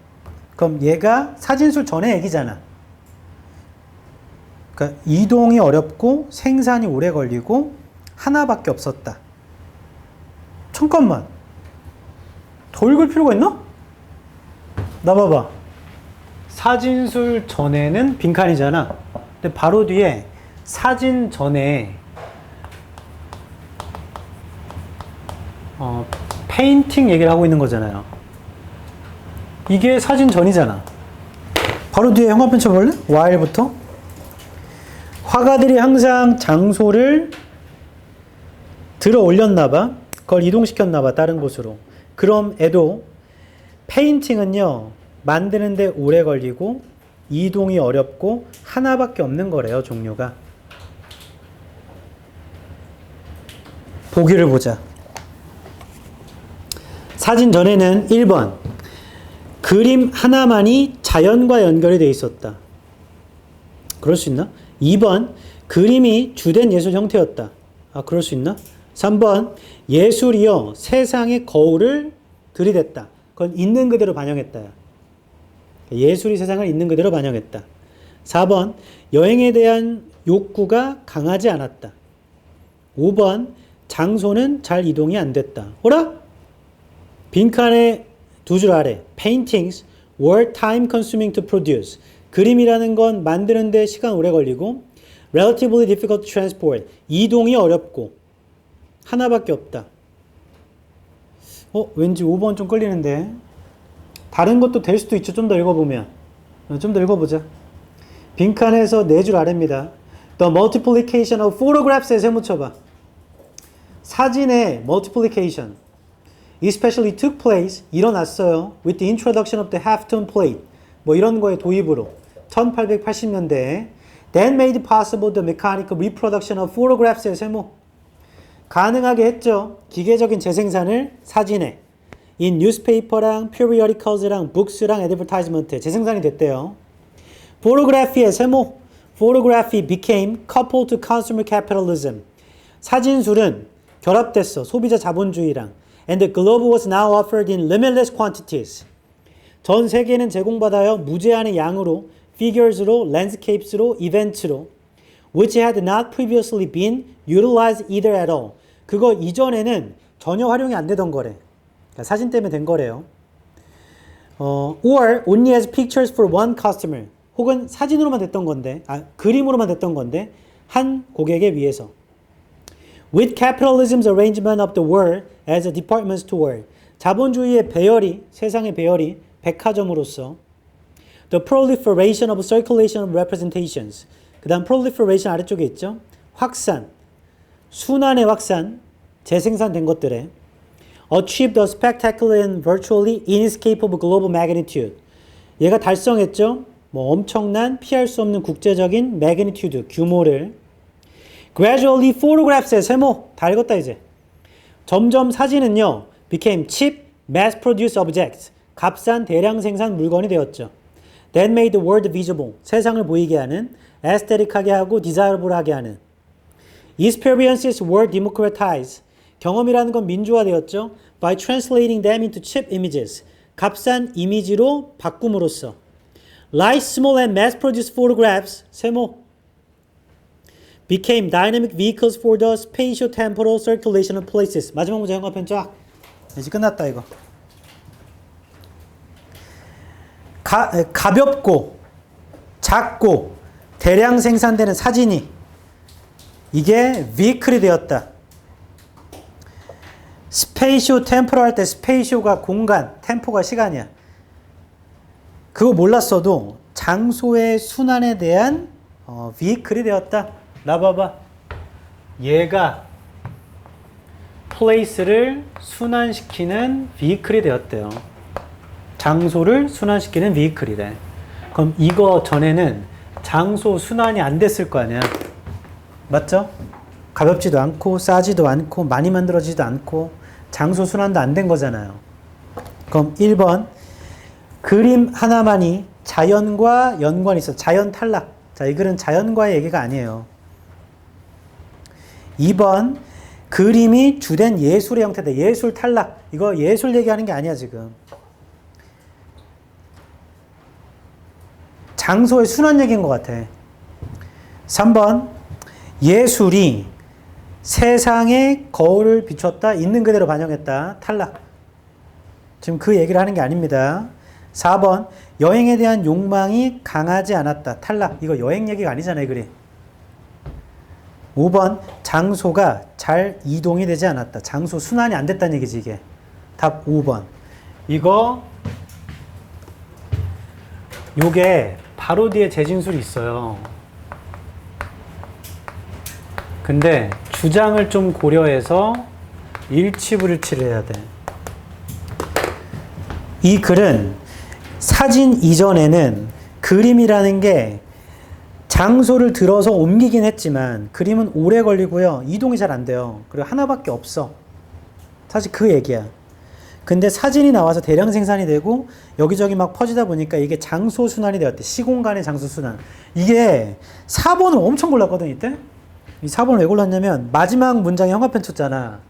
Speaker 1: 그럼 얘가 사진술 전에 얘기잖아. 그러니까 이동이 어렵고 생산이 오래 걸리고 하나밖에 없었다. 잠깐만. 더 읽을 필요가 있나? 나 봐봐. 사진술 전에는 빈칸이잖아. 근데 바로 뒤에 사진 전에 페인팅 얘기를 하고 있는 거잖아요. 이게 사진 전이잖아. 바로 뒤에 형광펜 쳐볼래? while부터. 화가들이 항상 장소를 들어 올렸나봐. 그걸 이동시켰나봐, 다른 곳으로. 그럼 애도 페인팅은요, 만드는데 오래 걸리고 이동이 어렵고 하나밖에 없는 거래요, 종류가. 보기를 보자. 사진 전에는 1번 그림 하나만이 자연과 연결이 되어 있었다. 그럴 수 있나? 2번 그림이 주된 예술 형태였다. 아, 그럴 수 있나? 3번 예술이요 세상의 거울을 들이댔다. 그건 있는 그대로 반영했다. 예술이 세상을 있는 그대로 반영했다. 4번 여행에 대한 욕구가 강하지 않았다. 5번 장소는 잘 이동이 안 됐다. 어라? 빈칸의 두 줄 아래 Paintings were time consuming to produce. 그림이라는 건 만드는데 시간 오래 걸리고 relatively difficult to transport. 이동이 어렵고 하나밖에 없다. 왠지 5번 좀 끌리는데. 다른 것도 될 수도 있죠. 좀 더 읽어보면. 좀 더 읽어보자. 빈칸에서 네 줄 아래입니다. The multiplication of photographs에 세묻혀봐. 사진의 multiplication especially took place, 일어났어요. with the introduction of the halftone plate. 뭐 이런 거의 도입으로 1880년대에 then made possible the mechanical reproduction of photographs의 세모. 가능하게 했죠. 기계적인 재생산을 사진에 in newspaper랑 periodicals랑 books랑 advertisement 재생산이 됐대요. photography의 세모. photography became coupled to consumer capitalism. 사진술은 결합됐어. 소비자 자본주의랑. And the globe was now offered in limitless quantities. 전 세계는 제공받아요. 무제한의 양으로, figures로, landscapes로, events로, which had not previously been utilized either at all. 그거 이전에는 전혀 활용이 안 되던 거래. 그러니까 사진 때문에 된 거래요. Or only as pictures for one customer. 혹은 사진으로만 됐던 건데, 그림으로만 됐던 건데, 한 고객에 위해서. With capitalism's arrangement of the world as a department store. 자본주의의 배열이, 세상의 배열이 백화점으로서 the proliferation of circulation of representations. 그 다음 proliferation 아래쪽에 있죠. 확산, 순환의 확산, 재생산된 것들에 achieved a spectacular and virtually inescapable global magnitude. 얘가 달성했죠. 뭐 엄청난 피할 수 없는 국제적인 magnitude, 규모를 gradually photographs의 세모. 다 읽었다 이제. 점점 사진은요 became cheap, mass-produced objects. 값싼 대량 생산 물건이 되었죠. That made the world visible. 세상을 보이게 하는, aesthetic하게 하고 desirable하게 하는. Experiences were democratized. 경험이라는 건 민주화되었죠. By translating them into cheap images. 값싼 이미지로 바꿈으로써. Like small and mass-produced photographs. 세모. Became dynamic vehicles for the spatio-temporal circulation of places. 마지막 문제 형광펜 쫙. 이제 끝났다 이거. 가볍고 작고 대량 생산되는 사진이 이게 vehicle이 되었다. 스페이쇼 템포로 할 때 스페이쇼가 공간, 템포가 시간이야. 그거 몰랐어도 장소의 순환에 대한 vehicle이 되었다. 나 봐봐. 얘가 place를 순환시키는 vehicle이 되었대요. 장소를 순환시키는 vehicle이래. 그럼 이거 전에는 장소 순환이 안 됐을 거 아니야. 맞죠? 가볍지도 않고 싸지도 않고 많이 만들어지지도 않고 장소 순환도 안 된 거잖아요. 그럼 1번 그림 하나만이 자연과 연관이 있어. 자연 탈락. 자, 이 글은 자연과의 얘기가 아니에요. 2번 그림이 주된 예술의 형태다. 예술 탈락. 이거 예술 얘기하는 게 아니야 지금. 장소의 순환 얘기인 것 같아. 3번 예술이 세상에 거울을 비췄다. 있는 그대로 반영했다. 탈락. 지금 그 얘기를 하는 게 아닙니다. 4번 여행에 대한 욕망이 강하지 않았다. 탈락. 이거 여행 얘기가 아니잖아요. 그래. 5번 장소가 잘 이동이 되지 않았다. 장소 순환이 안 됐다는 얘기지 이게. 답 5번. 이거 요게 바로 뒤에 재진술이 있어요. 근데 주장을 좀 고려해서 일치불일치를 해야 돼. 이 글은 사진 이전에는 그림이라는 게 장소를 들어서 옮기긴 했지만 그림은 오래 걸리고요. 이동이 잘 안 돼요. 그리고 하나밖에 없어. 사실 그 얘기야. 근데 사진이 나와서 대량 생산이 되고 여기저기 막 퍼지다 보니까 이게 장소 순환이 되었대. 시공간의 장소 순환. 이게 4번을 엄청 골랐거든 이때. 이 4번을 왜 골랐냐면 마지막 문장에 형광펜 쳤잖아.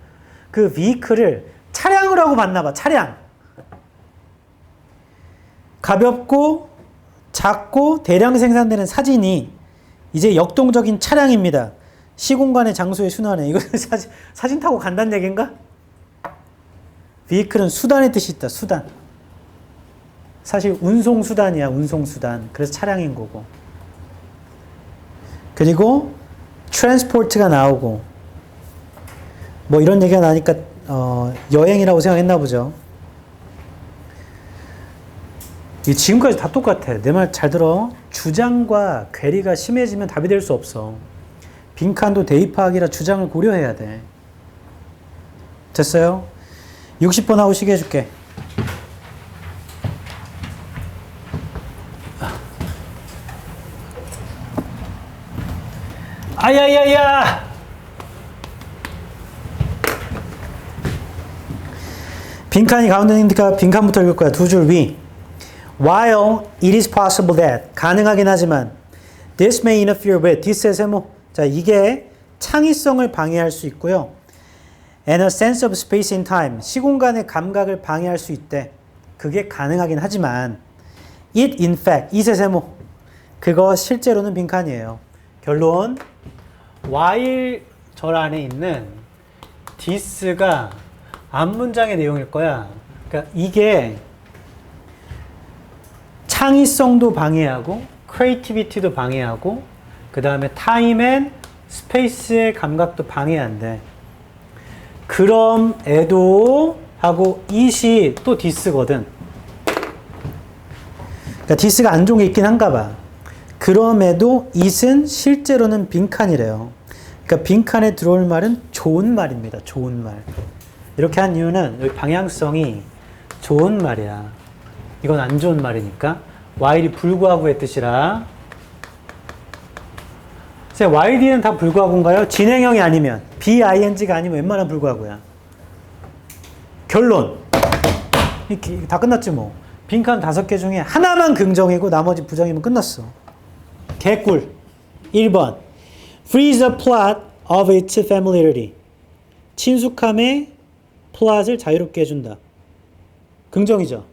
Speaker 1: 그 vehicle을 차량을 하고 봤나 봐. 차량. 가볍고 작고 대량 생산되는 사진이 이제 역동적인 차량입니다. 시공간의 장소의 순환에. 이거 사진 타고 간다는 얘기인가? vehicle은 수단의 뜻이 있다. 수단. 사실 운송수단이야. 운송수단. 그래서 차량인 거고. 그리고 transport가 나오고 뭐 이런 얘기가 나니까 여행이라고 생각했나 보죠. 지금까지 다 똑같아. 내 말 잘 들어. 주장과 괴리가 심해지면 답이 될 수 없어. 빈칸도 대입하기라 주장을 고려해야 돼. 됐어요? 60번 하고 쉬게 해줄게. 아야야야! 빈칸이 가운데 있으니까 빈칸부터 읽을 거야. 두 줄 위. While it is possible that 가능하긴 하지만 this may interfere with this의 세모. 자, 이게 창의성을 방해할 수 있고요. and a sense of space and time. 시공간의 감각을 방해할 수 있대. 그게 가능하긴 하지만 it in fact it의 세모. 그거 실제로는 빈칸이에요. 결론 while 절 안에 있는 this가 앞문장의 내용일 거야. 그러니까 이게 창의성도 방해하고 크리에이티비티도 방해하고 그 다음에 타임 앤 스페이스의 감각도 방해한대. 그럼에도 하고 it이 또 this거든. 그러니까 this가 안 좋은 게 있긴 한가 봐. 그럼에도 it은 실제로는 빈칸이래요. 그러니까 빈칸에 들어올 말은 좋은 말입니다. 좋은 말. 이렇게 한 이유는 여기 방향성이 좋은 말이야. 이건 안 좋은 말이니까. while이 불구하고의 뜻이라. while은 다 불구하고인가요? 진행형이 아니면 BING가 아니면 웬만한 불구하고야. 결론. 다 끝났지 뭐. 빈칸 5개 중에 하나만 긍정이고 나머지 부정이면 끝났어. 개꿀. 1번. Freeze the plot of its familiarity. 친숙함의 플롯을 자유롭게 해준다. 긍정이죠.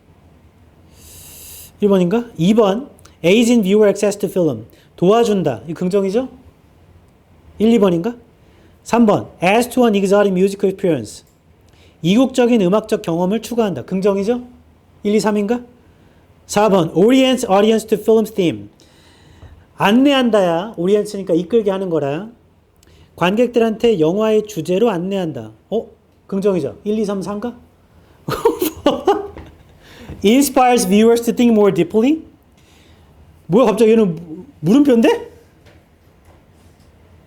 Speaker 1: 1번인가? 2번. Aids in viewer access to film. 도와준다. 이 긍정이죠? 1, 2번인가? 3번. Adds to an exotic musical experience. 이국적인 음악적 경험을 추가한다. 긍정이죠? 1, 2, 3인가? 4번. Orients audience to film theme. 안내한다야. 오리엔트니까 이끌게 하는 거라. 관객들한테 영화의 주제로 안내한다. 긍정이죠? 1, 2, 3, 4인가? Inspires viewers to think more deeply. 뭐야 갑자기 얘는 물음표인데?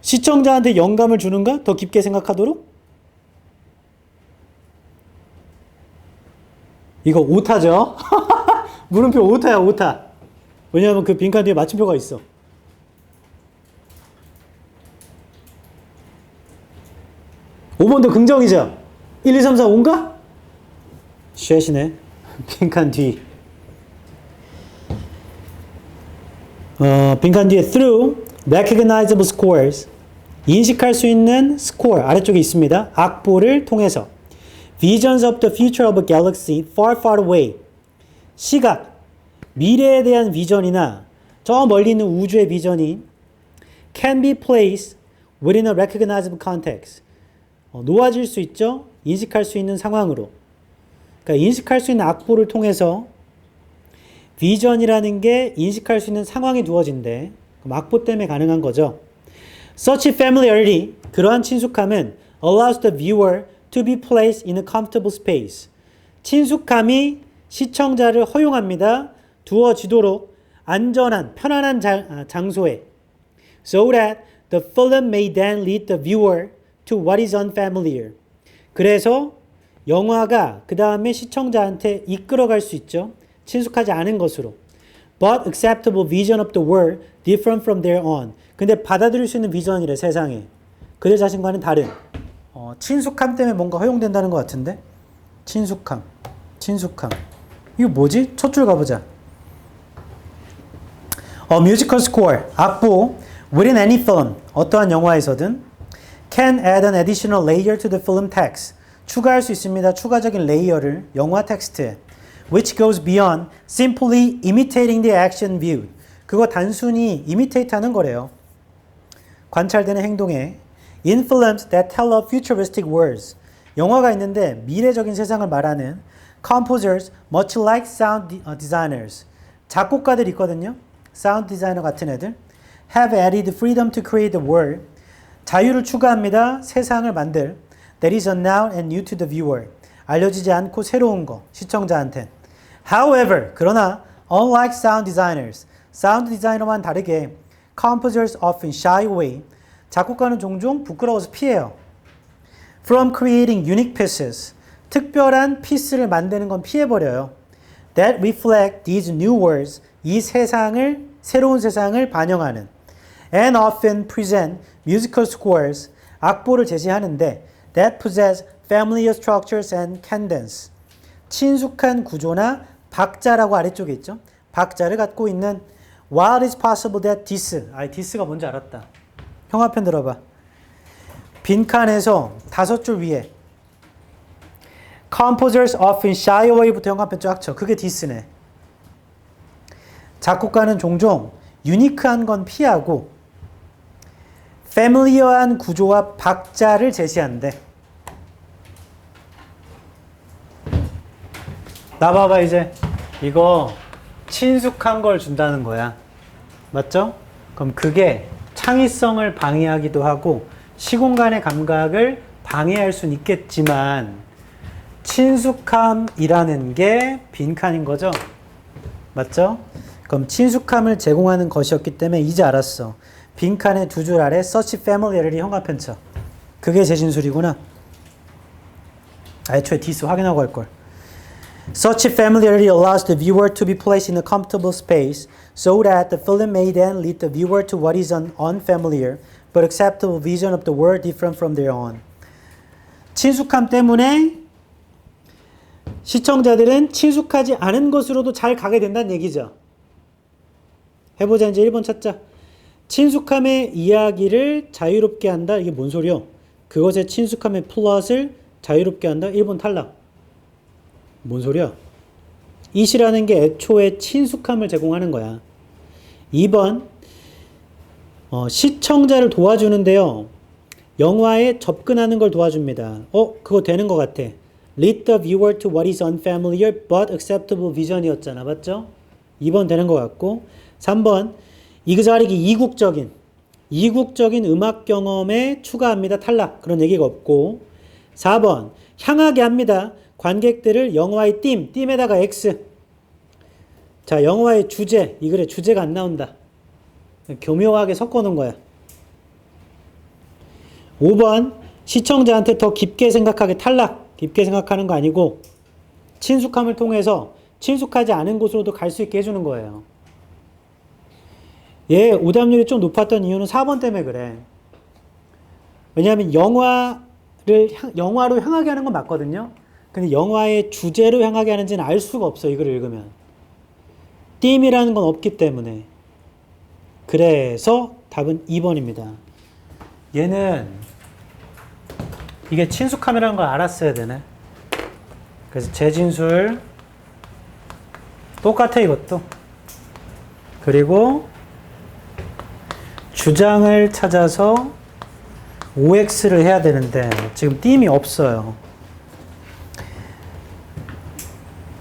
Speaker 1: 시청자한테 영감을 주는가? 더 깊게 생각하도록? 이거 오타죠? 물음표 오타야 오타. 왜냐하면 그 빈칸 뒤에 맞춤표가 있어. (5번도) 긍정이죠? 1, 2, 3, 4, 5인가? 쉐시네. 빈칸 뒤. 빈칸 뒤에 through recognizable scores. 인식할 수 있는 스코어 아래쪽에 있습니다. 악보를 통해서. Visions of the future of a galaxy far far away. 시각. 미래에 대한 비전이나 저 멀리 있는 우주의 비전이 can be placed within a recognizable context. 놓아질 수 있죠? 인식할 수 있는 상황으로. 그러니까 인식할 수 있는 악보를 통해서 비전이라는 게 인식할 수 있는 상황이 두어진대. 그럼 악보 때문에 가능한 거죠. Such familiarity, 그러한 친숙함은 allows the viewer to be placed in a comfortable space. 친숙함이 시청자를 허용합니다. 두어지도록 안전한, 편안한 장소에. So that the film may then lead the viewer to what is unfamiliar. 그래서 영화가 그 다음에 시청자한테 이끌어갈 수 있죠. 친숙하지 않은 것으로. But acceptable vision of the world different from their own. 근데 받아들일 수 있는 비전이래, 세상에. 그들 자신과는 다른. 친숙함 때문에 뭔가 허용된다는 것 같은데? 친숙함. 이거 뭐지? 첫 줄 가보자. Musical score. 악보. Within any film. 어떠한 영화에서든 can add an additional layer to the film text. 추가할 수 있습니다. 추가적인 레이어를 영화 텍스트에. Which goes beyond simply imitating the action viewed. 그거 단순히 imitate 하는 거래요. 관찰되는 행동에. In films that tell of futuristic worlds. 영화가 있는데 미래적인 세상을 말하는 composers much like sound designers. 작곡가들 있거든요. 사운드 디자이너 같은 애들. Have added freedom to create the world. 자유를 추가합니다. 세상을 만들. That is unknown and new to the viewer. 알려지지 않고 새로운 거. 시청자한테. However, 그러나 unlike sound designers. 사운드 디자이너와는 다르게 composers often shy away. 작곡가는 종종 부끄러워서 피해요. From creating unique pieces. 특별한 피스를 만드는 건 피해버려요. That reflect these new worlds. 이 세상을, 새로운 세상을 반영하는. And often present musical scores. 악보를 제시하는데 that possess familiar structures and cadence. 친숙한 구조나 박자라고 아래쪽에 있죠. 박자를 갖고 있는 While it is possible that this가 뭔지 알았다. 형아편 들어봐. 빈칸에서 5줄 위에 Composers often shy away부터 형아편 쫙 쳐. 그게 this네. 작곡가는 종종 유니크한 건 피하고 패밀리어한 구조와 박자를 제시한대. 나 봐봐 이제. 이거 친숙한 걸 준다는 거야. 맞죠? 그럼 그게 창의성을 방해하기도 하고 시공간의 감각을 방해할 수는 있겠지만 친숙함이라는 게 빈칸인 거죠. 맞죠? 그럼 친숙함을 제공하는 것이었기 때문에 이제 알았어. 빈칸의 2줄 아래 such familiarity 형아편 쳐. 그게 제 진술이구나. 애초에 this 확인하고 할걸. Such familiarity allows the viewer to be placed in a comfortable space so that the film may then lead the viewer to what is an unfamiliar but acceptable vision of the world different from their own. 친숙함 때문에 시청자들은 친숙하지 않은 것으로도 잘 가게 된다는 얘기죠. 해보자. 이제 1번 찾자. 친숙함의 이야기를 자유롭게 한다. 이게 뭔 소리요? 그것의 친숙함의 플롯을 자유롭게 한다. 1번 탈락. 뭔 소리야? it이라는 게 애초에 친숙함을 제공하는 거야. 2번 시청자를 도와주는데요. 영화에 접근하는 걸 도와줍니다. 그거 되는 것 같아. Lead the viewer to what is unfamiliar but acceptable vision이었잖아. 맞죠? 2번 되는 것 같고 3번 이국적인 음악 경험에 추가합니다. 탈락. 그런 얘기가 없고 4번 향하게 합니다. 관객들을 영화의 띠에다가 X. 자, 영화의 주제. 이 글에 주제가 안 나온다. 교묘하게 섞어놓은 거야. 5번 시청자한테 더 깊게 생각하게 탈락. 깊게 생각하는 거 아니고 친숙함을 통해서 친숙하지 않은 곳으로도 갈 수 있게 해주는 거예요. 얘 오답률이 좀 높았던 이유는 4번 때문에 그래. 왜냐하면 영화로 향하게 하는 건 맞거든요. 근데 영화의 주제로 향하게 하는지는 알 수가 없어. 이걸 읽으면. 띠임이라는 건 없기 때문에. 그래서 답은 2번입니다. 얘는 이게 친숙함이라는 걸 알았어야 되네. 그래서 제 진술 똑같아 이것도. 그리고 주장을 찾아서 OX를 해야 되는데 지금 띠임이 없어요.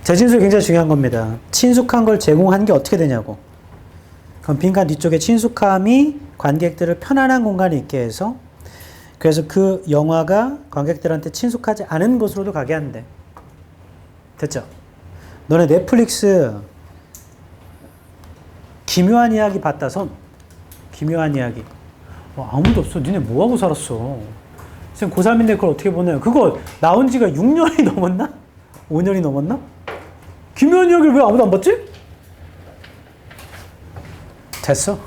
Speaker 1: 재진술이 굉장히 중요한 겁니다. 친숙한 걸 제공한 게 어떻게 되냐고. 그럼 빈칸 뒤쪽에 친숙함이 관객들을 편안한 공간에 있게 해서 그래서 그 영화가 관객들한테 친숙하지 않은 곳으로도 가게 한대. 됐죠? 너네 넷플릭스 기묘한 이야기 봤다 손. 기묘한 이야기. 아무도 없어. 니네 뭐하고 살았어? 지금 고3인데 그걸 어떻게 보내요? 그거 나온 지가 6년이 넘었나? 5년이 넘었나? 기묘한 이야기를 왜 아무도 안 봤지? 됐어.